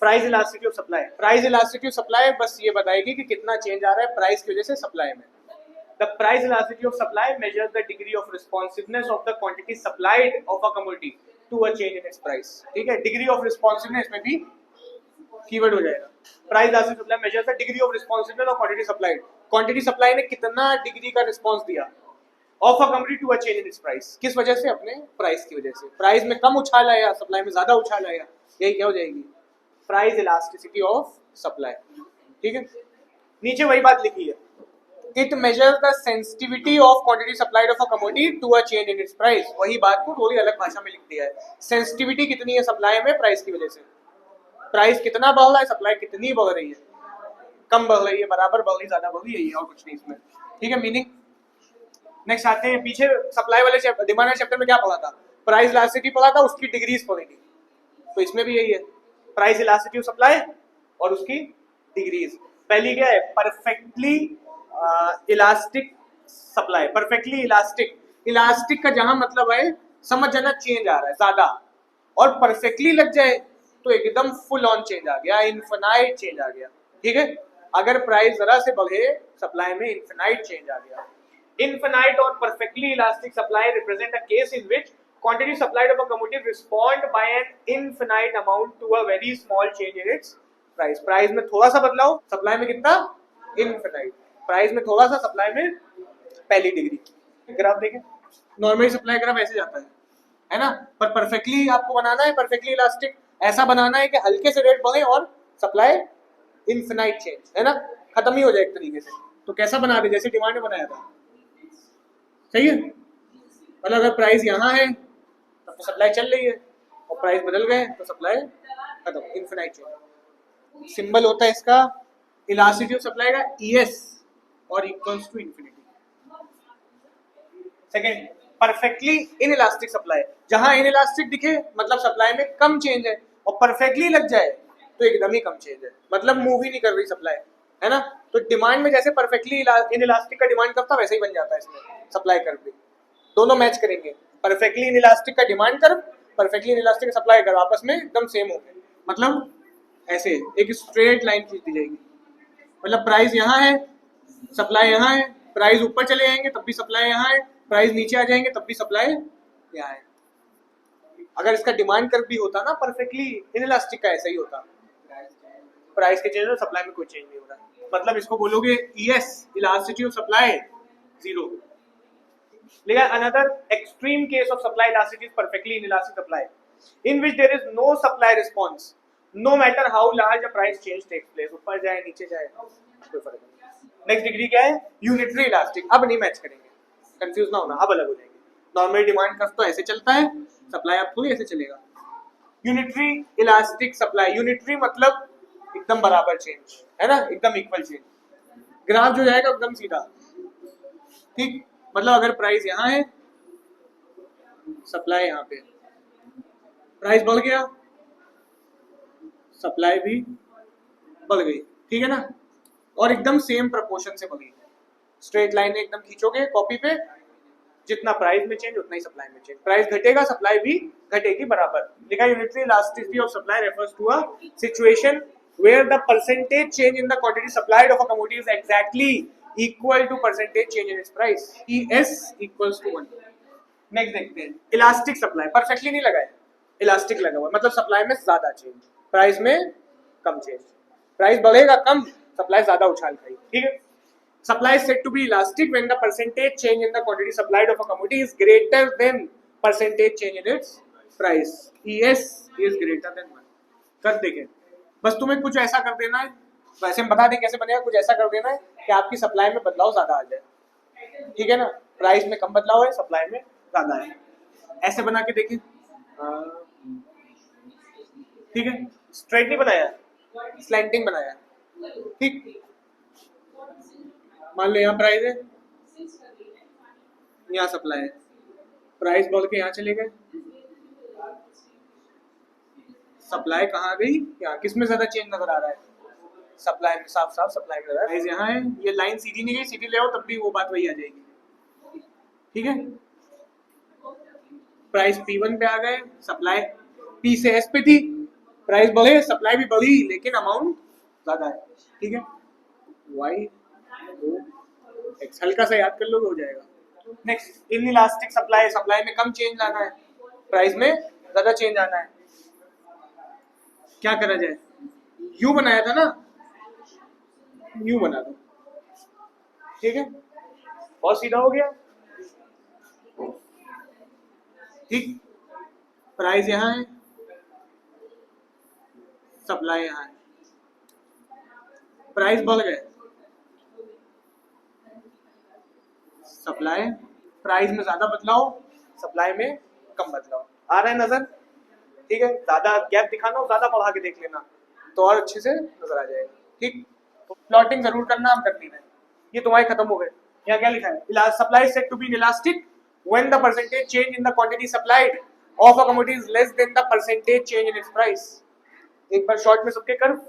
Price elasticity of supply. Price elasticity of supply बस ये बताएगी कि कितना change आ रहा है price की वजह से supply में। The price elasticity of supply measures the degree of responsiveness of the quantity supplied of a commodity to a change in its price, ठीक है। डिग्री ऑफ रिस्पॉन्सिवनेस में भी कीवर्ड हो जाएगा। Price elastic supply measures the degree of responsiveness of quantity supplied, quantity supply ने कितना degree का response दिया of a commodity to a change in its price, किस वजह से, अपने प्राइस की वजह से। प्राइस में कम उछाल आया, सप्लाई में ज्यादा उछाल आया, यही क्या हो जाएगी, प्राइस इलास्टिसिटी ऑफ सप्लाई, ठीक है। नीचे वही बात लिखी है, It measures the sensitivity of quantity supplied of a commodity to a change in its price. वही बात को थोड़ी अलग भाषा में लिख दिया है। सेंसिटिविटी कितनी है सप्लाई में प्राइस की वजह से, प्राइस कितना बढ़ रहा है, सप्लाई कितनी बढ़ रही है, कम बढ़ रही है, बराबर बढ़ रही, ज्यादा बढ़ रही है, ये और कुछ नहीं इसमें, ठीक है। मीनिंग नेक्स्ट आते हैं, पीछे सप्लाई वाले डिमांड वाले चैप्टर में क्या पढ़ा था, प्राइस इलास्टिसिटी पढ़ा था, उसकी डिग्रीज पढ़ेगी, तो इसमें भी यही है, प्राइस इलास्टिसिटी ऑफ सप्लाई और उसकी डिग्रीज। पहली क्या है, perfectly elastic supply, perfectly elastic, elastic का जहां मतलब है समझ जाना चेंज आ रहा है ज्यादा, और परफेक्टली लग जाए तो एकदम फुल ऑन चेंज आ गया, इनफिनाइट चेंज आ गया, ठीक है। अगर प्राइस जरा से बढ़े सप्लाई में इनफिनाइट चेंज आ गया। इनफिनाइट और perfectly elastic supply represent a case in which quantity supplied of a commodity respond by an infinite amount to a very small change in its price. Price में थोड़ा सा बदलाव, supply में कितना, infinite, price में थोड़ा सा, सप्लाई में पहली डिग्री। ग्राफ देखें, नॉर्मली सप्लाई ग्राफ ऐसे जाता है ना, पर परफेक्टली आपको बनाना है, परफेक्टली इलास्टिक ऐसा बनाना है कि हल्के से रेट बढ़े और सप्लाई इनफिनाइट चेंज, है ना, खत्म ही हो जाए एक तरीके से। तो कैसा बना दे, जैसे डिमांड में बनाया था, सही है। मतलब अगर प्राइस यहाँ है तब तो सप्लाई चल रही है, और प्राइस बदल गए तो सप्लाई खत्म, इनफिनाइट चेंज। सिंबल होता है इसका इलास्टिसिटी ऑफ सप्लाई का ES और equals to infinity. Second, perfectly inelastic supply, जहां इनइलास्टिक दिखे मतलब सप्लाई में कम चेंज है, और परफेक्टली लग जाए तो एकदम ही कम चेंज है, मतलब मूव ही नहीं कर रही सप्लाई, है ना। तो डिमांड में जैसे परफेक्टली इनइलास्टिक का डिमांड कर्व था वैसे ही बन जाता है इसमें सप्लाई कर्व भी, दोनों मैच करेंगे। परफेक्टली इनइलास्टिक का डिमांड कर्व, परफेक्टली इनइलास्टिक का सप्लाई कर्व आपस में एकदम सेम होंगे, मतलब ऐसे एक स्ट्रेट लाइन खींच दी जाएगी, मतलब प्राइस यहाँ है, सप्लाई यहाँ है, प्राइस ऊपर चले जाएंगे तब भी सप्लाई यहाँ है, प्राइस नीचे आ जाएंगे तब भी सप्लाई यहाँ है। अगर इसका डिमांड कर्व भी होता ना परफेक्टली इनइलास्टिक का, ऐसा ही होता, प्राइस के चेंज और सप्लाई में कोई चेंज नहीं हो रहा, मतलब इसको बोलोगे ES इलास्टिसिटी ऑफ सप्लाई 0। लेकिन another extreme case of supply elasticity is perfectly inelastic supply in which there is no supply response no matter how large a price change takes place, ऊपर जाए नीचे जाए कोई फर्क नहीं। नेक्स्ट डिग्री क्या है? Unitary elastic. अब नहीं मैच करेंगे, कंफ्यूज ना होना, अब अलग हो जाएंगे। नॉर्मल डिमांड कर्व तो ऐसे चलता है, सप्लाई अब थोड़ी ऐसे चलेगा। यूनिटरी इलास्टिक सप्लाई, यूनिटरी मतलब एकदम बराबर चेंज, है ना, एकदम इक्वल चेंज। ग्राफ जो जाएगा एकदम सीधा, ठीक, मतलब अगर प्राइस यहाँ है, सप्लाई यहाँ पे, प्राइस बढ़ गया, सप्लाई भी बढ़ गई, ठीक है ना, और एकदम सेम प्रोपोर्शन से बढ़ी। स्ट्रेट लाइन एकदम खींचोगे कॉपी पे, जितना प्राइस में चेंज उतना ही सप्लाई में चेंज, प्राइस घटेगा सप्लाई भी घटेगी बराबर। लिखा unitary elasticity of supply refers to a situation where the percentage change in the quantity supplied of a commodity is exactly equal to percentage change in its price, ES equals to 1। Next देखते हैं elastic supply, perfectly नहीं लगा है, elastic लगा हुआ, मतलब supply में ज्यादा चेंज, प्राइस में कम चेंज, प्राइस बढ़ेगा कम, सप्लाई ज्यादा उछाल खाई, ठीक है। Supply is said to be elastic when the percentage change in the quantity supplied of a commodity is greater than percentage change in its price, ES is greater than 1। कर देखें, बस तुम्हें कुछ ऐसा कर देना है, वैसे हम बता दें कैसे बनेगा, कुछ ऐसा कर देना है कि आपकी सप्लाई में बदलाव ज्यादा आ जाए, ठीक है ना, प्राइस में कम बदलाव है, सप्लाई में ज्यादा है, ऐसे बना के देखें, ठीक है। स्ट्रेट नहीं बनाया, स्लैंटिंग बनाया, ठीक। मान लो यहाँ प्राइस है, यहाँ सप्लाई है, प्राइस बढ़ के यहाँ चले गए, सप्लाई कहाँ गई, यहाँ, किसमें ज्यादा चेंज नजर आ रहा है, सप्लाई में, साफ साफ सप्लाई में। प्राइस यहाँ है, ये लाइन सीधी नहीं गई, सीधी ले आओ तब भी वो बात वही आ जाएगी, ठीक है। प्राइस P1 पे आ गए, सप्लाई P से S पे थी, प्राइस बढ़े, सप्लाई भी बढ़ी, लेकिन अमाउंट ज्यादा है, ठीक है। Y O X हल्का सा याद कर लो, हो जाएगा। नेक्स्ट इनइलास्टिक सप्लाई, सप्लाई में कम चेंज लाना है, प्राइस में ज्यादा चेंज आना है, क्या करा जाए, यू बनाया था ना, यू बना दो, ठीक है, बहुत सीधा हो गया, ठीक। प्राइस यहाँ है, सप्लाई यहाँ है, प्राइस बढ़ गए, सप्लाई, प्राइस में ज्यादा बदलाव, सप्लाई में कम बदलाव, आ रहा है नजर, ठीक है। ज्यादा गैप दिखाना और ज्यादा बढ़ा के देख लेना तो और अच्छे से नजर आ जाएगा, ठीक। तो प्लॉटिंग जरूर करना, हम कर लेना, ये तुम्हारे खत्म हो गए। यहाँ क्या लिखा है, supply set to be elastic when the percentage change in the quantity supplied of a commodity is less than the percentage change in its price। एक बार शॉर्ट में सबके कर्व,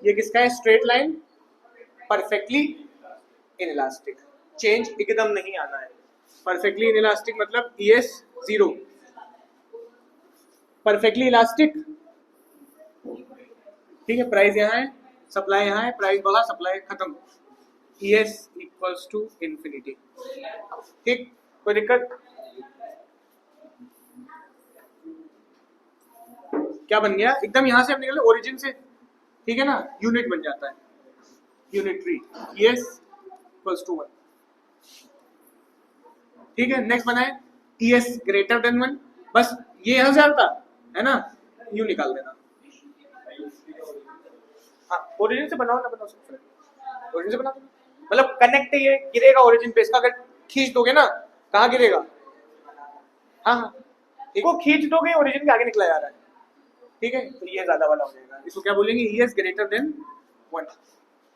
ये किसका है, straight line, perfectly inelastic, change एकदम नहीं आना है, परफेक्टली इनइलास्टिक मतलब ES 0, परफेक्टली इलास्टिक, ठीक है। प्राइस यहाँ है, सप्लाई यहाँ है, प्राइस बढ़ा, सप्लाई खत्म, ES इक्वल्स टू इंफिनिटी, ठीक। कोई दिक्कत, क्या बन गया, एकदम यहाँ से हम निकले ओरिजिन से, ठीक है ना, यूनिट बन जाता है, यूनिटरी, ES इक्वल्स टू 1, ठीक है। नेक्स्ट बनाए ES ग्रेटर देन 1, बस ये यहाँ से आता है ना, यू निकाल देना, हाँ ओरिजिन से बनाओ ना, बनाओ सब, ओरिजिन से बना दो, मतलब कनेक्ट ये गिरेगा ओरिजिन पे, इसका अगर खींच दोगे ना, कहाँ गिरेगा, हाँ हाँ, इसको खींच दोगे ओरिजिन के आगे निकला जा रहा है, ठीक है, तो ये ज्यादा वाला हो जाएगा, इसको क्या बोलेंगे, ई एस ग्रेटर देन 1।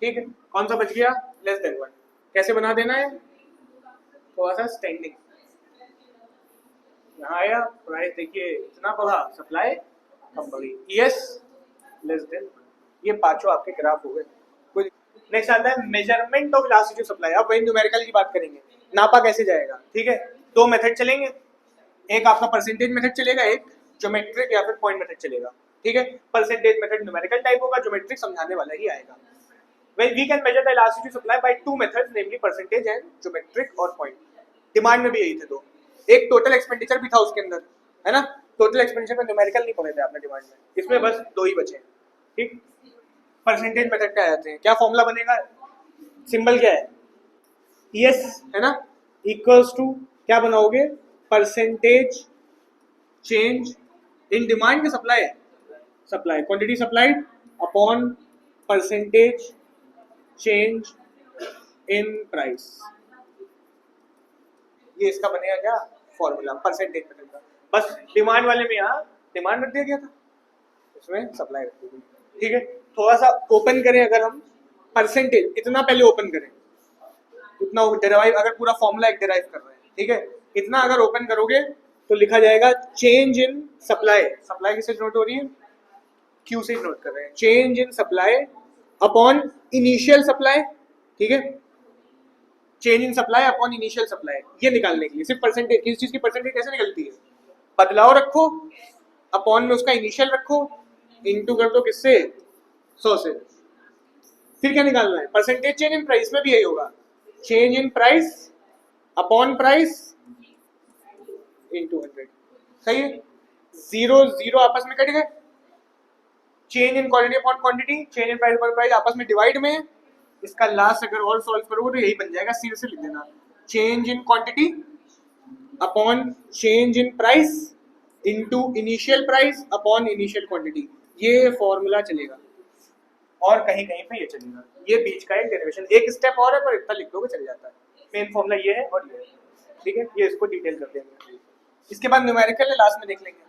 ठीक है, कौन सा बच गया, लेस देन 1। कैसे बना देना है, थोड़ा सा स्टैंडिंग, यहाँ आया प्राइस देखिए इतना बढ़ा, सप्लाई कम बढ़ी, ई एस लेस देन 1। ये पांचों आपके ग्राफ हो गए। कोई नेक्स्ट आता है मेजरमेंट ऑफ इलास्टिसिटी सप्लाई। अब वही न्यूमेरिकल की बात करेंगे, नापा कैसे जाएगा। ठीक है, दो मेथड चलेंगे, एक आपका परसेंटेज मेथड चलेगा, एक ज्योमेट्रिक या फिर पॉइंट मेथड चलेगा। ठीक है, परसेंटेज मेथड न्यूमेरिकल टाइप होगा, ज्योमेट्रिक समझाने वाला ही आएगा। Well, we can measure the elasticity supply by two methods, namely percentage and geometric और point। डिमांड में भी यही थे दो, एक टोटल एक्सपेंडिचर भी था उसके अंदर, है ना। टोटल एक्सपेंडिचर में न्यूमेरिकल नहीं पढ़े थे आपने डिमांड में, इसमें बस दो ही बचे। ठीक, परसेंटेज मेथड पे आ जाते हैं। क्या फॉर्मूला बनेगा, सिंबल क्या है, यस है ना, इक्वल्स टू क्या बनाओगे, परसेंटेज चेंज इन डिमांड के supply, supply quantity supplied upon percentage change in price. ये इसका बनेगा क्या फॉर्मूला, परसेंटेज मेथड का। बस डिमांड वाले में यहाँ डिमांड रख दिया गया था, इसमें सप्लाई रख दी गई। ठीक है, थोड़ा सा ओपन करें, अगर हम परसेंटेज इतना पहले ओपन करें, इतना डेराइव, अगर पूरा फॉर्मूला एक डेराइव कर रहे हैं, ठीक है, इतना अगर ओपन करोगे तो लिखा जाएगा चेंज इन सप्लाई। सप्लाई किससे नोट हो रही है, क्यू से नोट कर रहे हैं, change in supply upon initial supply. ठीक है, change in supply upon initial supply, ये निकालने के लिए सिर्फ परसेंटेज, किसी चीज की परसेंटेज कैसे निकलती है, बदलाव रखो, अपॉन में उसका इनिशियल रखो, इनटू कर दो किससे, 100 से। फिर क्या निकालना है, परसेंटेज चेंज इन प्राइस में भी यही होगा, change in price upon price into 100। सही है, 0 0 आपस में कट गए, change in quantity upon quantity, change in price upon price आपस में डिवाइड में है। इसका लास्ट अगर और सॉल्व करोगे तो यही बन जाएगा, सीधे से लिख देना, change in quantity upon change in price into initial price upon initial quantity. ये फॉर्मूला चलेगा और कहीं कहीं पे ये चलेगा। ये बीच का एक डेरिवेशन, एक स्टेप और है पर इतना लिख दोगे चल जाता है। मेन फॉर्मूला ये है और ये है। ठीक है, ये इसको डिटेल कर देंगे, इसके बाद न्यूमेरिकल लास्ट में देख लेंगे।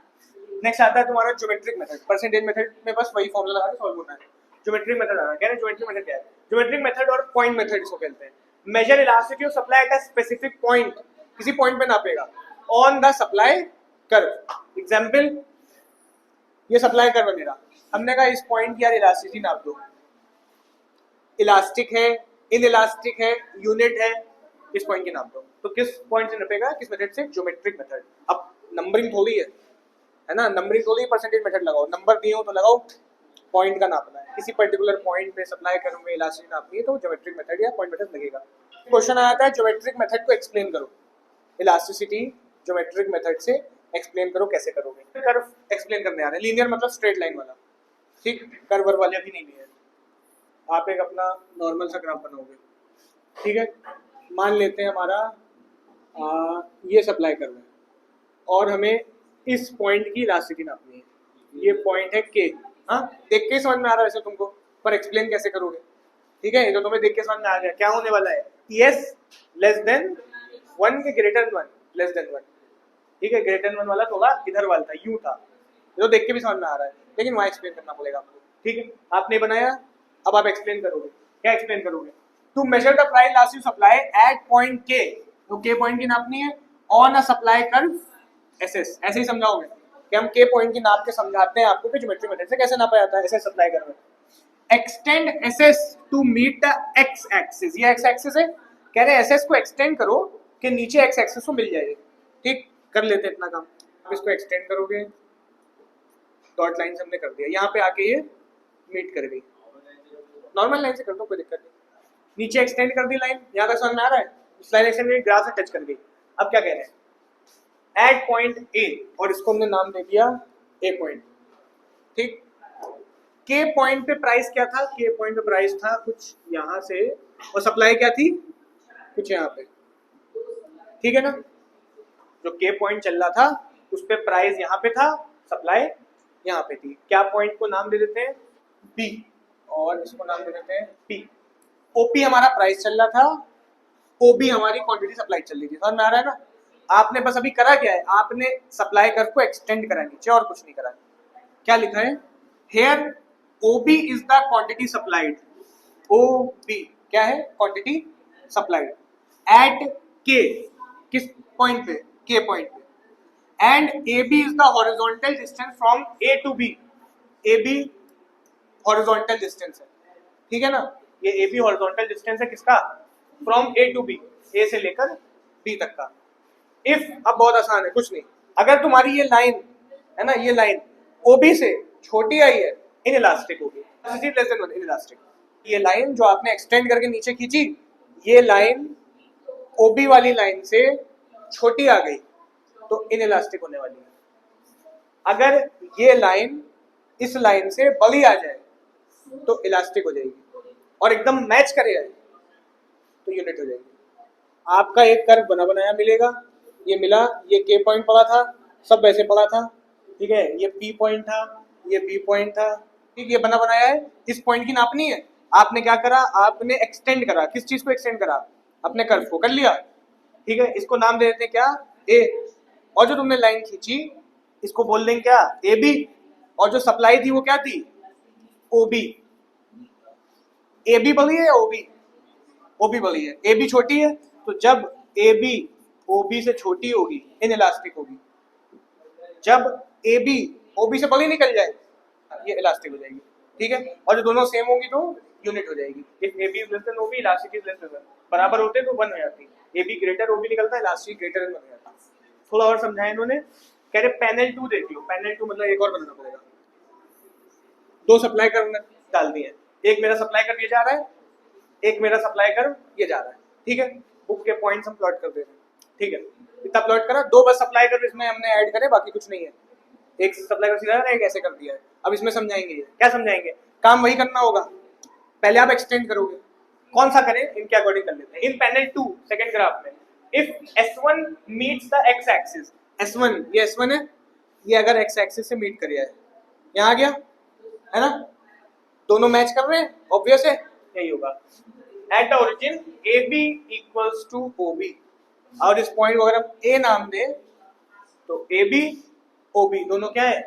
नेक्स्ट आता है तुम्हारा ज्योमेट्रिक मेथड। परसेंटेज मेथड में बस वही फॉर्मूला लगा के सॉल्व होना है। ज्योमेट्रिक मेथड आना, कह रहे हैं ज्योमेट्रिक मेथड क्या है, ज्योमेट्रिक मेथड और पॉइंट मेथड इसको कहते हैं। Measure elasticity of supply at a specific point, किसी पॉइंट पे नापेगा, on the supply curve. Example, ये सप्लाई कर्व है मेरा, हमने कहा इस पॉइंट की यार इलास्टिसिटी नाप दो, इलास्टिक है, इनइलास्टिक है, यूनिट है, इस पॉइंट की नाप दो। तो किस पॉइंट से नापेगा, किस मेथड से, ज्योमेट्रिक मेथड। अब नंबरिंग थोड़ी है ना, नंबरिंग थोड़ी परसेंटेज मेथड लगाओ, नंबर दिए हो तो लगाओ, पॉइंट का नापना है, किसी पर्टिकुलर पॉइंट पे सप्लाई कर्व में इलास्टिसिटी नापनी है तो ज्योमेट्रिक मेथड या पॉइंट मेथड लगेगा। क्वेश्चन आया था ज्योमेट्रिक मेथड को एक्सप्लेन करो, इलास्टिसिटी ज्योमेट्रिक मेथड से एक्सप्लेन करो, कैसे करोगे। कर्व एक्सप्लेन करने आ रहे हैं, लीनियर मतलब स्ट्रेट लाइन वाला, ठीक, कर्व वाले अभी नहीं है। आप एक अपना नॉर्मल सा ग्राफ बनाओगे, ठीक है, मान लेते हैं हमारा ये सप्लाई कर्व है और हमें इस पॉइंट की इलास्टिसिटी नापनी है, ये पॉइंट है के। हाँ, देख के समझ में आ रहा है वैसे तुमको, पर एक्सप्लेन कैसे करोगे। ठीक है, ये तो तुम्हें देख के समझ में आ गया क्या होने वाला है, एस लेस देन 1 के ग्रेटर देन 1, लेस देन 1। ठीक है, ग्रेटर देन 1 वाला थोड़ा इधर वाला था, यू था, ये तो देख के भी समझ में आ रहा है, लेकिन वहाँ एक्सप्लेन करना पड़ेगा आपको। ठीक है, आपने बनाया, अब आप एक्सप्लेन करोगे। क्या एक्सप्लेन करोगे, to measure the price elastic supply at point K, तो के पॉइंट की नापनी है, on a supply curve S S. ऐसे ही समझाओगे कि हम के पॉइंट की नाप के समझाते हैं आपको कि ज्योमेट्रिक मेथड से कैसे नापा जाता है, ऐसे supply curve. Extend SS to meet the X axis, ये एक्स एक्सिस है, कह रहे हैं एसएस को एक्सटेंड करो कि नीचे एक्स एक्सिस को मिल जाए। ठीक, कर लेते हैं इतना काम। अब इसको एक्सटेंड करोगे, डॉट लाइन से हमने कर दिया, यहाँ पे आके ये मीट कर गई, नॉर्मल लाइन से कर दो कोई दिक्कत नहीं। नीचे एक्सटेंड कर दी लाइन, यहाँ तक समझ में आ रहा है, इस लाइन एक्सटेंड ग्राफ से टच कर गई। अब क्या कह रहे हैं, एट पॉइंट ए, और इसको हमने नाम दे दिया ए पॉइंट। ठीक, के पॉइंट पे प्राइस क्या था, के पॉइंट पे प्राइस था कुछ यहाँ से, और सप्लाई क्या थी कुछ यहाँ पे। ठीक है ना, जो के पॉइंट चल रहा था उस पे प्राइस यहाँ पे था, सप्लाई यहाँ पे थी। क्या पॉइंट को नाम दे देते हैं बी, और इसको नाम दे देते हैं पी। ओपी हमारा प्राइस चल रहा था, ओबी हमारी क्वांटिटी सप्लाई चल रही थी। समझ में आ रहा है ना, आपने बस अभी करा क्या है, आपने सप्लाई कर्व को एक्सटेंड करा नीचे, और कुछ नहीं करा। क्या लिखा है here OB is the quantity supplied, OB क्या है क्वांटिटी सप्लाइड एट के, किस पॉइंट पे, के पॉइंट पे, and A B is the horizontal distance from A to B, A B horizontal distance है, ठीक है ना, ये ए बी हॉरिजॉन्टल डिस्टेंस है किसका, फ्रॉम ए टू बी, ए से लेकर बी तक का। इफ, अब बहुत आसान है, कुछ नहीं, अगर तुम्हारी ये लाइन है ना, ये लाइन ओबी से छोटी आई है, इन इलास्टिक होगी, less than one in elastic. ये लाइन जो आपने एक्सटेंड करके नीचे खींची, ये लाइन ओबी वाली लाइन से छोटी आ गई तो इन इलास्टिक होने वाली है। अगर ये लाइन इस लाइन से बड़ी आ जाए तो इलास्टिक हो जाएगी, और एकदम मैच करे आए तो यूनिट हो जाएगी। आपका एक कर्व बना बनाया मिलेगा, ये मिला, ये के पॉइंट पड़ा था, सब वैसे पड़ा था, ठीक है, ये पी पॉइंट था, ये बी पॉइंट था, ठीक, ये बना बनाया है, इस पॉइंट की नापनी है, आपने क्या करा, आपने एक्सटेंड करा, किस चीज को एक्सटेंड करा, अपने कर्व को, कर लिया, ठीक है, इसको नाम दे देते हैं क्या, ए, और जो तुमने लाइन खींची इसको बोल देंगे क्या, ए बी, और जो सप्लाई थी वो क्या थी, ओ बी। ए बी बड़ी है या ओ बी, ओ बी बड़ी है, ए बी छोटी है, तो जब ए बी ओ बी से छोटी होगी इन इलास्टिक होगी, जब ए बी ओ बी से बड़ी निकल जाए ये इलास्टिक हो जाएगी, ठीक है, और जो दोनों सेम होंगी तो यूनिट हो जाएगी। If A B is less than O B, elastic is less than, बराबर होते तो वन हो जाती, A B greater O B निकलता है, इलास्टिक ग्रेटर वन हो जाता। थोड़ा और समझाया इन्होंने, कह रहे पैनल 2 देख लो, पैनल 2 मतलब एक और बनाना पड़ेगा, दो सप्लाई कर्व डाल दिए, एक मेरा सप्लाई कर्व ये जा रहा है, एक मेरा सप्लाई कर्व ये जा रहा है, ठीक है, बुक के पॉइंट्स हम प्लॉट कर दे रहे हैं, ठीक है, इतना प्लॉट करा, दो बस सप्लाई कर्व इसमें हमने ऐड करे, बाकी कुछ नहीं है, एक सप्लाई कर्व सीधा है, एक ऐसे कर दिया है। अब इसमें समझाएंगे, क्या समझाएंगे, काम वही करना होगा, पहले आप एक्सटेंड करोगे, कौन सा करें, इनके अकॉर्डिंग कर लेते हैं। इन पैनल 2 सेकंड ग्राफ में, if S1 meets the X axis, S1 ये S1 है, ये अगर एक्स एक्सिस से मीट कर है, यहाँ आ गया है ना, दोनों मैच कर रहे हैं, ऑब्वियस है, यही होगा। At the origin A B equals to O B, और इस पॉइंट को अगर हम ए नाम दें तो ए बी ओ बी दोनों क्या है,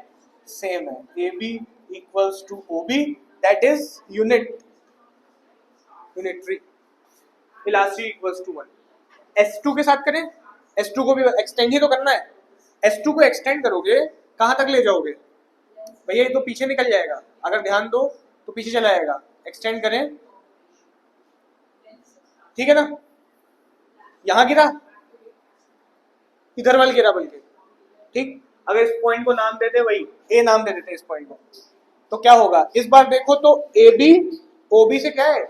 सेम है, A B equals to O B, that is unit, unitary, elastic equals to 1। S2 के साथ करें, S2 को भी एक्सटेंड ही तो करना है, S2 को एक्सटेंड करोगे कहां तक ले जाओगे भैया, ये तो पीछे निकल जाएगा, अगर ध्यान दो तो पीछे चला जाएगा, एक्सटेंड करें, ठीक है ना, यहां गिरा, इधर वाल गिरा बल्कि, ठीक, अगर इस पॉइंट को नाम देते, वही ए नाम दे देते इस पॉइंट को, तो क्या होगा, इस बार देखो तो ए बी ओ बी से क्या है,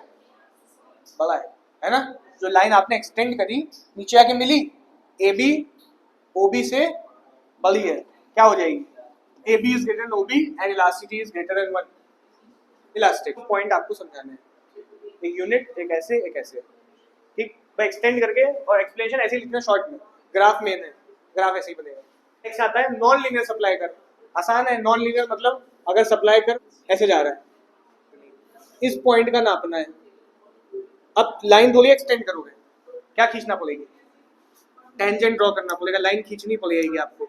बड़ा है ना, जो लाइन आपने एक्सटेंड करी नीचे आके मिली, ए बी ओ बी से बड़ी है, क्या हो जाएगी, A B is greater than O B and elasticity is greater than 1, elastic point आपको समझाना है, एक यूनिट एक ऐसे एक ऐसे, ठीक, मैं एक्सटेंड करके और एक्सप्लेनेशन ऐसे ही लिखना शॉर्ट में, ग्राफ मेन है, ग्राफ ऐसे ही बनेगा। नेक्स्ट आता है नॉन लीनियर सप्लाई कर, आसान है, नॉन लीनियर मतलब अगर सप्लाई कर ऐसे जा रहा है, इस पॉइंट का नापना है, अब लाइन थोड़ी एक्सटेंड करोगे, क्या खींचना पड़ेगी, टेंजेंट ड्रॉ करना पड़ेगा, लाइन खींचनी पड़ेगी आपको,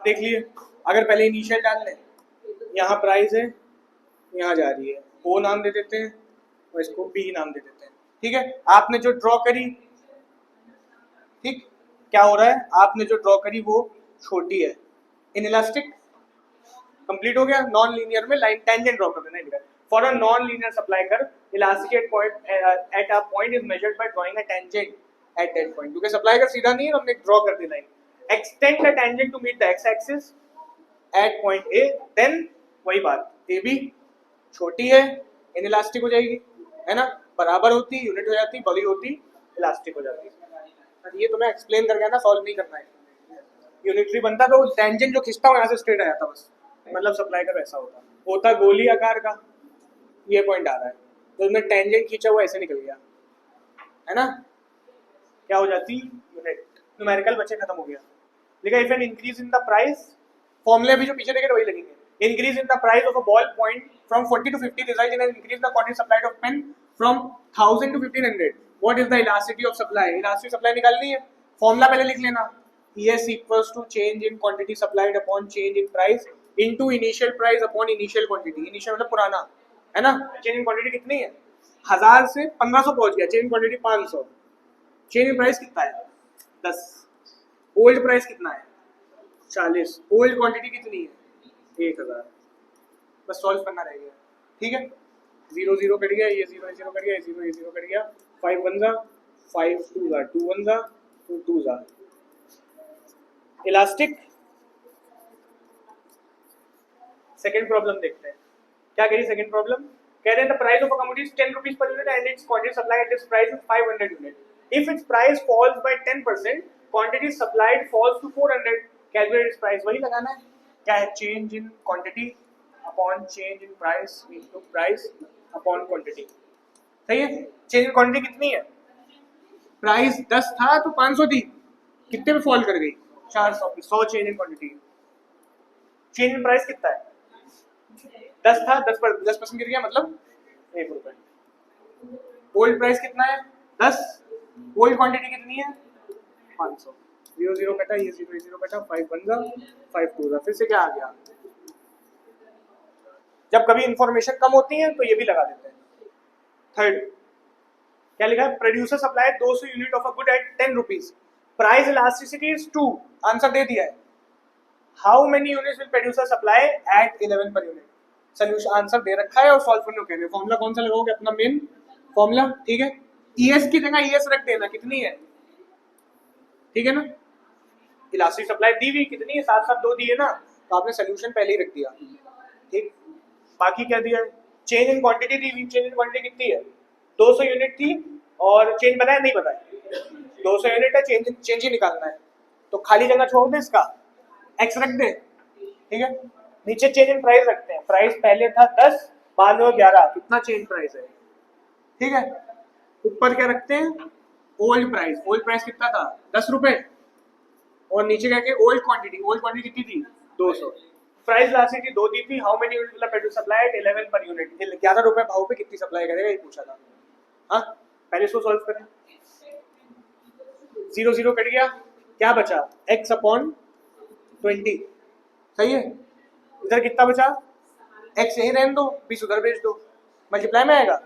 देख लिए, अगर पहले इनिशियल डाल लें, यहाँ प्राइस है, यहाँ जा रही है, ओ नाम दे देते हैं और इसको बी नाम दे देते हैं, ठीक है, आपने जो ड्रॉ करी, ठीक, क्या हो रहा है, आपने जो ड्रॉ करी वो छोटी है, इन इलास्टिक कंप्लीट हो गया, नॉन लीनियर में लाइन टेंजेंट ड्रॉ कर देना है, for a non linear supply curve elastic point at a point is measured by drawing a tangent at that point, क्योंकि सप्लाई कर सीधा नहीं है, हमने ड्रॉ कर दी line, extend the tangent to meet the X axis at point A, then वही बात, A B छोटी है, इन इलास्टिक हो जाएगी, है ना, बराबर होती यूनिट हो जाती, बड़ी होती इलास्टिक हो जाती, ये तो मैं एक्सप्लेन करके ना, सॉल्व नहीं करना है, यूनिटरी बनता तो टेंजेंट जो खींचता हूँ यहाँ से स्ट्रेट आ जाता बस, मतलब सप्लाई का वैसा होता गोली आकार का, ये पॉइंट आ रहा है, तो उसमें टेंजेंट खींचा हुआ ऐसे निकल गया, है ना, क्या हो जाती यूनिट, न्यूमेरिकल बच्चे खत्म हो गया, लिखा if an increase in the price, फॉर्मूले भी जो पीछे देखे वही लगेंगे, increase in the price of a ball point from 40 to 50 result in an increase in the quantity supplied of pen from 1000 to 1500, what is the elasticity of supply, elasticity supply निकालनी है, formula पहले लिख लेना, ES equals to change in quantity supplied upon change in price into initial price upon initial quantity. Initial मतलब पुराना, है ना? Change in quantity कितनी है? 1000 से 1500 पहुंच गया, change in quantity 500. Change in price कितना है? 10. ओल्ड प्राइस कितना है? 40. ओल्ड क्वांटिटी कितनी है? 1000. बस सॉल्व करना रह गया. ठीक है, 0 0 कट गया, ये 0 0 कट गया, ये 0 0 कट गया, 5 1 जा 5 2 जा 2 1 जा 2 2 जा. इलास्टिक. सेकंड प्रॉब्लम देखते हैं. क्या कह रही सेकंड प्रॉब्लम? कह रहे हैं the price of a commodity is 10 rupees per unit and its quantity supply at this price is 500 unit. If its price falls by 10%, quantity supplied falls to 400. Calculate its price. वही लगाना है. क्या है? Change in quantity upon change in price into price upon quantity. सही है. Change in quantity कितनी है? Price 10 था तो 500 थी, कितने में फॉल कर गई? 400 पे. 100 change in quantity. Change in price कितना है? 10 था, 10% गिर गया, मतलब 1 रुपए. ओल्ड प्राइस कितना है? 10. ओल्ड क्वांटिटी कितनी है? 500. 0 0 कटा, ये 0 0 कटा, 5 1 जा 5 2 जा. फिर से क्या आ गया? जब कभी इंफॉर्मेशन कम होती है तो ये भी लगा देते हैं. थर्ड क्या लिखा है? Producer supply 200 unit of a good at 10 rupees. Price elasticity is 2. Answer दे दिया है. How many units will producer supply at 11 per unit. Solution answer दे रखा है और सॉल्व करने को कह रहे हैं. फॉर्मूला कौन सा लगाओगे? अपना मेन फॉर्मूला. ठीक है, ईएस की जगह ईएस रख देना. कितनी है? ठीक है ना. इलास्टिक सप्लाई दी हुई कितनी है? 7 7 2 दी है ना, तो आपने सोल्यूशन पहले ही रख दिया. ठीक. बाकी क्या दिया है? चेंज इन क्वांटिटी दी हुई. चेंज इन क्वांटिटी कितनी है? 200 यूनिट थी और चेंज बताया नहीं बताया? 200 यूनिट है, चेंज ही निकालना है. तो खाली जगह छोड़ दे, इसका एक्स रख दे. ठीक है. नीचे चेंज इन प्राइस रखते हैं. प्राइस पहले था 10, बाद में 11. कितना चेंज प्राइस है? ठीक है. ऊपर क्या रखते हैं? Old price. ओल्ड प्राइस कितना था? 10 रुपए. और नीचे क्या के? Old quantity. ओल्ड क्वांटिटी कितनी थी? 200. प्राइस लास्ट थी 2 दी थी. How many unit will produce supply at 11 per unit. 11 रुपए भाव पे कितनी सप्लाई करेगा, ये पूछा था. हाँ, पहले इसको सॉल्व करें. 0 0 कट गया, क्या बचा? x upon 20. सही है. इधर कितना बचा? x यही रहने दो, 20 उधर भेज दो. मल्टीप्लाई में आएगा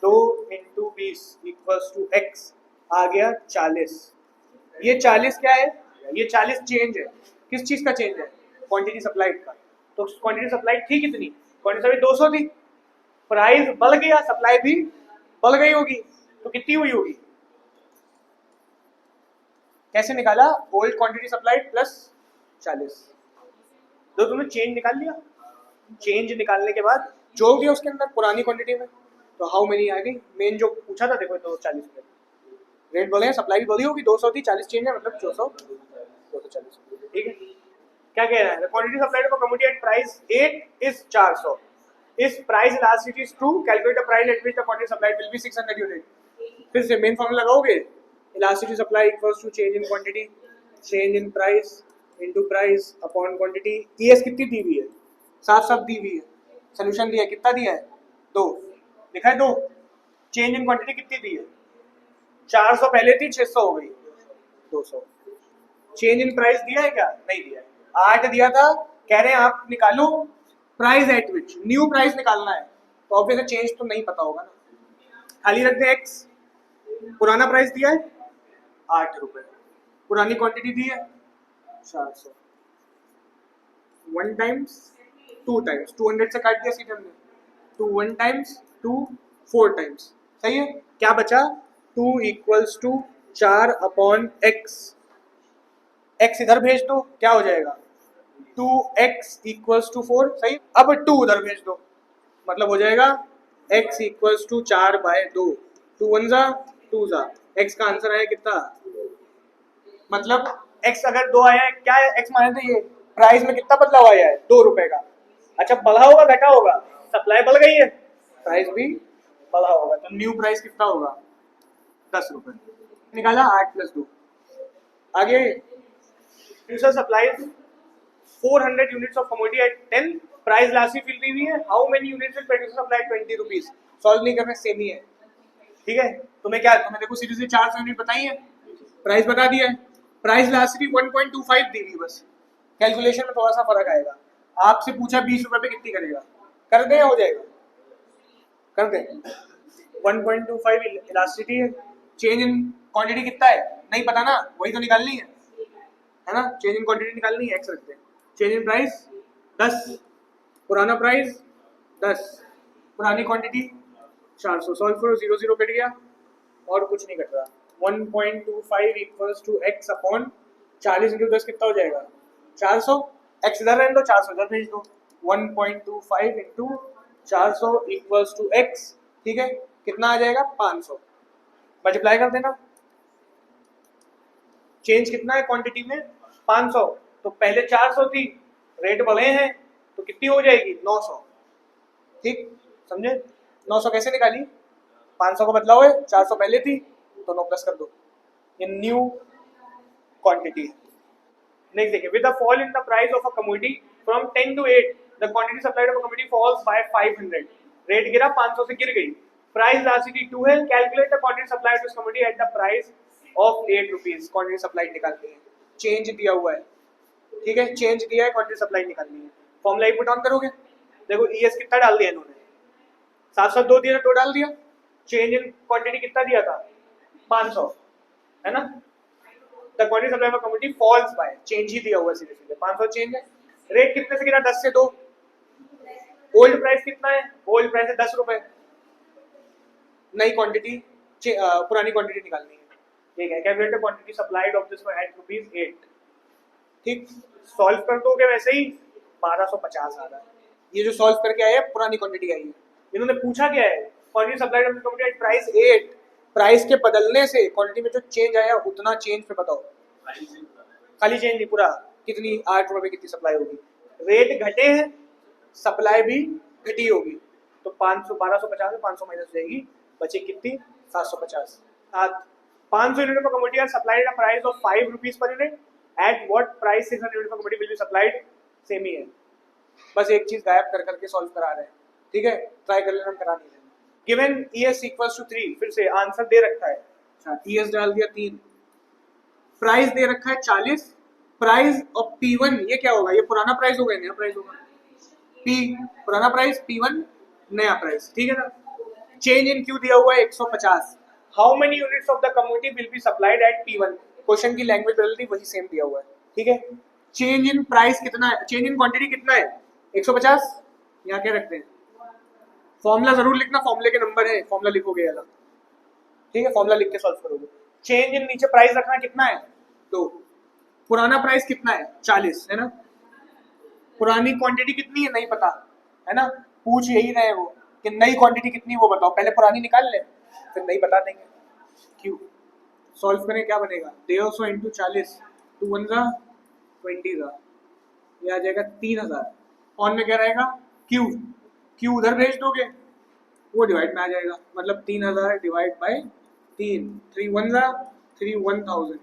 2 × 20 इक्वल्स टू x. आ गया 40. ये 40 क्या है? ये 40 चेंज है. किस चीज का चेंज है? क्वांटिटी सप्लाइड का. तो क्वांटिटी सप्लाइड थी कितनी? क्वांटिटी सप्लाई 200 थी. प्राइस बढ़ गया, सप्लाई भी बढ़ गई होगी, तो कितनी हुई होगी? कैसे निकाला? Old quantity supplied plus 40. तो तुमने चेंज निकाल लिया. चेंज निकालने के बाद जोड़ दिया उसके अंदर पुरानी क्वांटिटी में, तो हाउ मेनी आ गई? मेन जो पूछा था देखो, तो 40 रुपए रेट बोले हैं. सप्लाई भी बढ़ी होगी, 200 थी, 40 चेंज है, मतलब 240. ठीक है. क्या कह रहा है? Quantity supplied for commodity at price 8 is 400. इस price elasticity is true. Calculate the price at which the quantity supplied will be 600 unit. फिर से मेन फॉर्मूला लगाओगे. Elasticity supply equals to change in quantity change in price into price upon quantity. ES कितनी दी हुई है? 7 7 दी हुई है. Solution दिया है, कितना दिया है? 2. लिखा है 2. चेंज इन क्वांटिटी कितनी दी है? 400 पहले थी, 600 हो गई, 200. चेंज इन प्राइस दिया है क्या? नहीं दिया है. 8 दिया था. कह रहे हैं आप निकालो price at which. New price निकालना है, तो ऑब्वियसली चेंज तो नहीं पता होगा ना. खाली रख दे x. पुराना प्राइस दिया है 8 रुपए. पुरानी क्वांटिटी दी है 400. 1 टाइम्स 2 टाइम्स 200 से काट दिया सीधे हमने. 2 1 टाइम्स 2 4 टाइम्स. सही है. क्या बचा? 2 equals to 4 upon x. x इधर भेज दो, क्या हो जाएगा? 2x equals to 4. सही. अब 2 उधर भेज दो, मतलब हो जाएगा x इक्वल्स टू 4/2. 2 1 जा 2 जा. x का आंसर आया कितना? मतलब x अगर 2 आया है, क्या है x माने थे? ये प्राइस में कितना बदलाव आया है? 2 रुपए का. अच्छा, बढ़ा होगा घटा होगा? सप्लाई बढ़ गई है, प्राइस भी बढ़ा होगा, तो न्यू प्राइस कितना होगा? 10 रुपए. निकाला 8 + 2. आगे producer supplies 400 units of commodity at 10. Price last फिल दी हुई है. How many units will producer supply 20 rupees. Solve नहीं करना, सेम ही है. ठीक है. तुम्हें क्या, तुम्हें देखो सीरीज 400 यूनिट बताई है, प्राइस बता दिया है. प्राइस इलास्टिसिटी 1.25 दी हुई, बस कैलकुलेशन में थोड़ा सा फर्क आएगा। आपसे पूछा 20 रुपए पे कितनी करेगा, कर दें या हो जाएगा, कर दें। 1.25 इलास्टिसिटी है, चेंज इन क्वांटिटी कितना है नहीं पता ना, वही तो निकालनी है ना, चेंज इन क्वांटिटी निकालनी है, एक्स रखते हैं। चेंज इन प्राइस 10, पुराना प्राइस 10, पुरानी क्वांटिटी 400, सॉल्व करो, 0 0 कट गया और कुछ नहीं कट रहा। 1.25 इक्वल्स टू एक्स अपॉन 40 इंटू 10 कितना हो जाएगा 400, एक्स इधर रहने दो, 400 इधर भेज दो। 1.25 इंटू 400 इक्वल्स टू एक्स, ठीक है, कितना आ जाएगा 500, मल्टीप्लाई कर देना। चेंज कितना है क्वांटिटी में 500, तो पहले 400 थी, रेट बढ़े हैं तो कितनी हो जाएगी 900, ठीक समझे। 900 कैसे निकाली, 500 का बदलाव है, 400 पहले थी तो 9 प्लस कर दो, ये न्यू क्वांटिटी है। नेक्स्ट देखिए, with the fall in the price of a commodity from 10 to 8 the quantity supplied of a commodity falls by 500, rate गिरा 500 से गिर गई, प्राइस इलास्टिसिटी 2 है, calculate the quantity supplied to this commodity at the price of 8 rupees, quantity supplied निकालनी है, change दिया हुआ है, ठीक है, चेंज दिया है, क्वांटिटी सप्लाई निकालनी है। फॉर्मूला पुट ऑन करोगे, देखो ईएस कितना डाल दिया इन्होंने, 702 दिया, 2 डाल दिया, चेंज इन क्वांटिटी कितना दिया था 500, है ना, the quantity supply of commodity falls by, change ही दिया हुआ सीधे सीधे 500 चेंज है, रेट कितने से गिरा 10 से 2, ओल्ड प्राइस कितना है, ओल्ड प्राइस है 10 रुपए, नई क्वांटिटी पुरानी क्वांटिटी निकालनी है, ठीक है, calculate the quantity supplied of this eight ₹8, ठीक, सॉल्व कर दोगे वैसे ही 1250 आ रहा है, ये जो सॉल्व करके आया है पुरानी क्वांटिटी आई है, इन्होंने पूछा क्या है, quantity supplied of this commodity at price 8, price के बदलने से क्वांटिटी में जो चेंज आया उतना चेंज पे बताओ, खाली चेंज नहीं पूरा, कितनी 8 रुपए कितनी सप्लाई होगी, रेट घटे हैं सप्लाई भी घटी होगी, तो 500 1250 में 500 माइनस जाएगी, बचे कितनी 750, 500 unit per commodity are supplied at a price of 5 rupees per unit, at what price 600 unit per commodity will be supplied, same ही है, बस एक चीज गायब कर करके सॉल्व करा रहे हैं, ठीक है, ट्राई कर लेना, करा नहीं लेना। गिवन ES इक्वल्स टू 3, फिर से आंसर दे रखा है, अच्छा ES डाल दिया 3, प्राइस दे रखा है 40, प्राइस ऑफ P1 ये क्या होगा, ये पुराना प्राइस होगा नया प्राइस होगा, P पुराना प्राइस, P1 नया प्राइस, ठीक है ना, चेंज इन Q दिया हुआ है 150, how many units of the commodity will be supplied eight P1, question की लैंग्वेज बदल दी, वही सेम दिया हुआ है, ठीक है, चेंज इन प्राइस कितना है, चेंज इन क्वांटिटी कितना है 150, यहाँ क्या रखते हैं, फॉर्मूला जरूर लिखना, फॉर्मूले के नंबर है, फॉर्मूला लिखोगे अलग, ठीक है, फॉर्मूला लिख के सॉल्व करोगे, चेंज इन नीचे प्राइस रखना कितना है 2, पुराना प्राइस कितना है 40, है ना, पुरानी क्वांटिटी कितनी है नहीं पता, है ना, पूछ यही रहे वो कि नई क्वांटिटी कितनी वो बताओ, पहले पुरानी निकाल ले फिर नई बता देंगे, क्यों सॉल्व करें, क्या बनेगा 150 इंटू 40, 2 1 20 का, ये आ जाएगा 3000, ऑन में क्या रहेगा क्यू उधर भेज दोगे वो डिवाइड में आ जाएगा, मतलब 3000 डिवाइड बाय 3, 3 1 3 1000,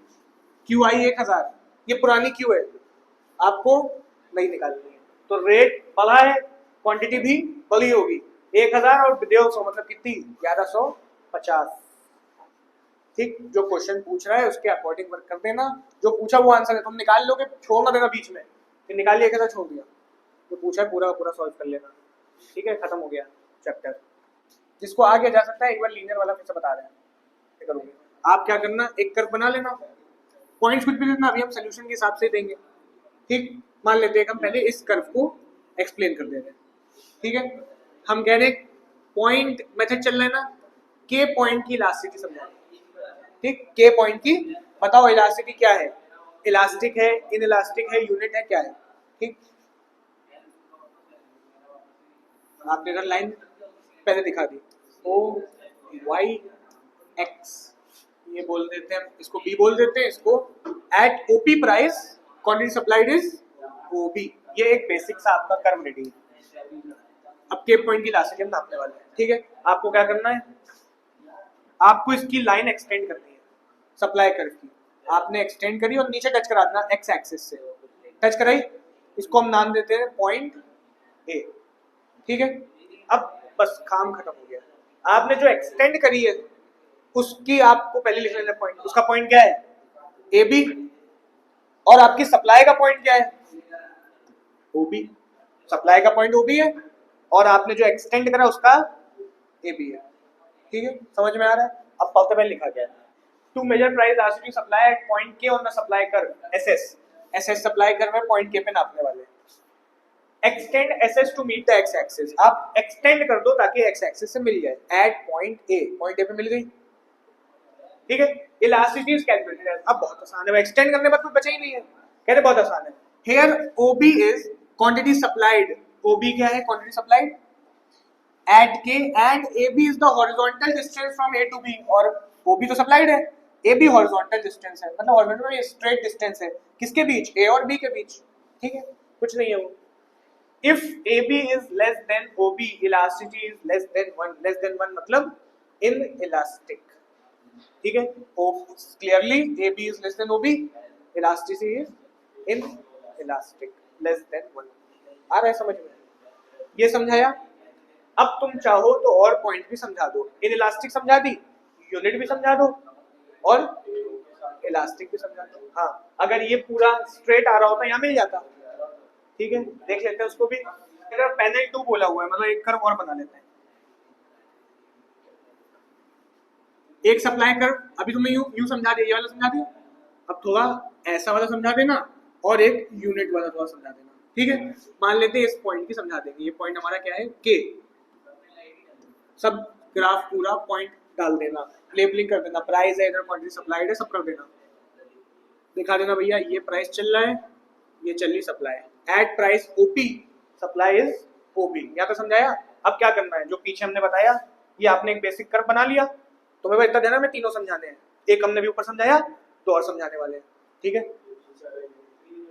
क्यू आई 1000, ये पुरानी क्यू है, आपको नहीं निकालनी है, तो रेट बढ़ा है, क्वांटिटी भी बढ़ी होगी, 1000 और 150 मतलब कितनी 1150, ठीक, जो क्वेश्चन पूछ रहा है उसके अकॉर्डिंग वर्क कर देना, जो पूछा वो आंसर है, तुम निकाल लोगे, छोड़ ना देना बीच में, फिर निकाल लिया कैसा छोड़ दिया, जो पूछा है पूरा पूरा सॉल्व कर लेना, ठीक है, खत्म हो गया चैप्टर, जिसको आगे जा सकता है एक बार लीनियर वाला फिर से बता रहे हैं, करोगे आप क्या करना, एक कर्व बना लेना, पॉइंट्स कुछ भी देना, अभी हम सोल्यूशन के हिसाब से देंगे, ठीक, मान लेते हैं हम पहले इस कर्व को एक्सप्लेन कर दे रहे हैं, ठीक है, हम कह रहे हैं पॉइंट मेथड चल रहा है ना, के पॉइंट की इलास्टिसिटी समझाएं, ठीक, के पॉइंट की बताओ इलास्टिसिटी क्या है, इलास्टिक है, इनइलास्टिक है, यूनिट है, क्या है, ठीक, आपने अगर लाइन पहले दिखा दी OYX, ये बोल देते हैं, इसको B बोल देते हैं, इसको at OP price quantity supplied is OB, ये एक बेसिक सा आपका कर्व रेडी है, अब के पॉइंट की इलास्टिसिटी हम नापने वाले हैं, ठीक है, आपको क्या करना है, आपको इसकी लाइन एक्सटेंड करनी है, सप्लाई कर्व की आपने एक्सटेंड करी और नीचे टच करा देना एक्स एक्सिस से, टच कराई, इसको हम नाम देते हैं पॉइंट A, ठीक है, अब बस काम खत्म हो गया, आपने जो एक्सटेंड करी है उसकी आपको पहले लिख लेना पॉइंट, उसका पॉइंट क्या है AB, और आपकी सप्लाई का पॉइंट क्या है, ओबी, सप्लाई का पॉइंट ओबी है और आपने जो एक्सटेंड करा उसका एबी है, ठीक है, समझ में आ रहा है। अब सबसे पहले लिखा गया है to measure price elasticity supply at point K on the supply curve SS, SS supply curve में पॉइंट के पे नापने वाले, extend SS to meet the X axis, आप एक्सटेंड कर दो ताकि एक्स एक्सिस से मिल जाए at point A, point A पे मिल गई, ठीक है। इलास्टिसिटी इज कैलकुलेटेड, अब बहुत आसान है, एक्सटेंड करने पर कुछ बचा ही नहीं है, कहते बहुत आसान है। Here OB is quantity supplied, OB क्या है, quantity supplied at K and AB is the horizontal distance from A to B, और OB तो सप्लाइड है, AB हॉरिजॉन्टल डिस्टेंस है, मतलब हॉरिजॉन्टल स्ट्रेट डिस्टेंस है किसके बीच, A और B के बीच, ठीक है, कुछ नहीं है वो। If AB is less then OB, elasticity is less then 1, less than 1 मतलब इन इलास्टिक, ठीक है, clearly AB is less then OB, elasticity is in elastic, less than 1, आ रहा है समझ में, ये समझाया। अब तुम चाहो तो और पॉइंट भी समझा दो, इन इलास्टिक समझा दी, यूनिट भी समझा दो और इलास्टिक भी समझा दो, हाँ अगर ये पूरा स्ट्रेट आ रहा होता यहाँ मिल जाता, ठीक है, देख लेते हैं उसको भी। अगर पैनल 2 बोला हुआ है मतलब एक कर्व और बना लेते हैं, एक सप्लाई कर्व, अभी तुमने यूं समझा दिया, ये वाला समझा दिया, अब थोड़ा ऐसा वाला समझा देना और एक यूनिट वाला थोड़ा समझा देना, ठीक है। मान लेते हैं इस पॉइंट की समझा देंगे, ये पॉइंट हमारा क्या है के, सब ग्राफ पूरा पॉइंट डाल देना, लेबलिंग कर देना, प्राइस है इधर, क्वांटिटी सप्लाइड है, सब कर देना, दिखा देना भैया ये प्राइस चल रहा है, ये चल रही supply, at price OP supply is OB, यहाँ तो समझाया। अब क्या करना है, जो पीछे हमने बताया, ये आपने एक बेसिक कर्व बना लिया, तो मैं इतना देना, मैं तीनों समझाने हैं, एक हमने भी ऊपर समझाया, दो और समझाने वाले हैं, ठीक है।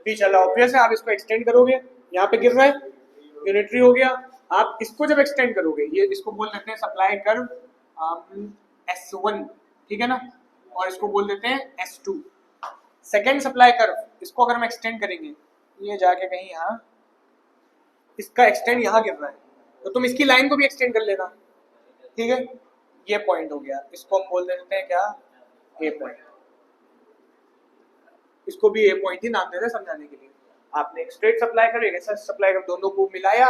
पी चला ऑब्वियस है, आप इसको एक्सटेंड करोगे, यहाँ पे गिर रहा है, यूनिटरी हो गया, आप इसको जब एक्सटेंड करोगे, ये इसको बोल देते हैं सप्लाई कर्व S1, ठीक है ना, और इसको बोल देते हैं S2, सेकेंड सप्लाई कर्व, इसको अगर हम एक्सटेंड करेंगे, ये जाके कहीं यहाँ, इसका एक्सटेंड यहाँ गिर रहा है, तो तुम इसकी लाइन को भी एक्सटेंड कर लेना, ठीक है, ये पॉइंट हो गया, इसको हम बोल देते हैं क्या, ए पॉइंट, इसको भी ए पॉइंट ही नाम देते हैं समझाने के लिए। आपने एक स्ट्रेट सप्लाई कर, एक ऐसा सप्लाई कर, दोनों को मिलाया,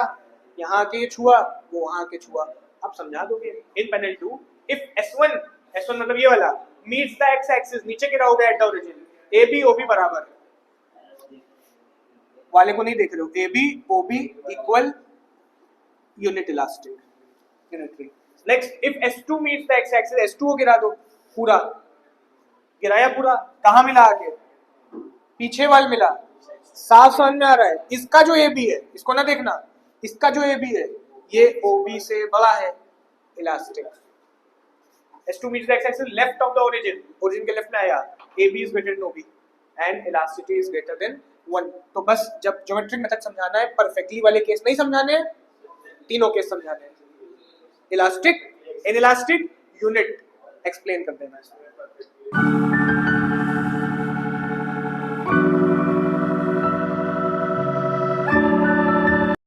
यहाँ के ये छुआ, वो वहाँ के छुआ, आप समझा दोगे। इन पैनल 2 इफ S1 मतलब ये वाला मीट्स द एक्स एक्सिस, नीचे गिरा होगा at the origin, AB OB बराबर वाले को नहीं देख रहे हो, AB OB equal unit elastic, unitary. Next if S2 meets the X axis, S2 को गिरा दो, पूरा गिराया, पूरा कहाँ मिला, आके पीछे वाल मिला, साफ समझ में आ रहा है। इसका जो AB है, इसको ना देखना, इसका जो AB है ये OB से बड़ा है, elastic. S2 meets the x-axis left of the origin, origin के लेफ्ट में आया, AB is greater than OB and elasticity is greater than 1। तो बस जब ज्योमेट्रिक मेथड समझाना है, परफेक्टली वाले केस नहीं समझाने हैं, तीनों केस समझाने हैं, इलास्टिक, इनइलास्टिक, यूनिट एक्सप्लेन कर देना है।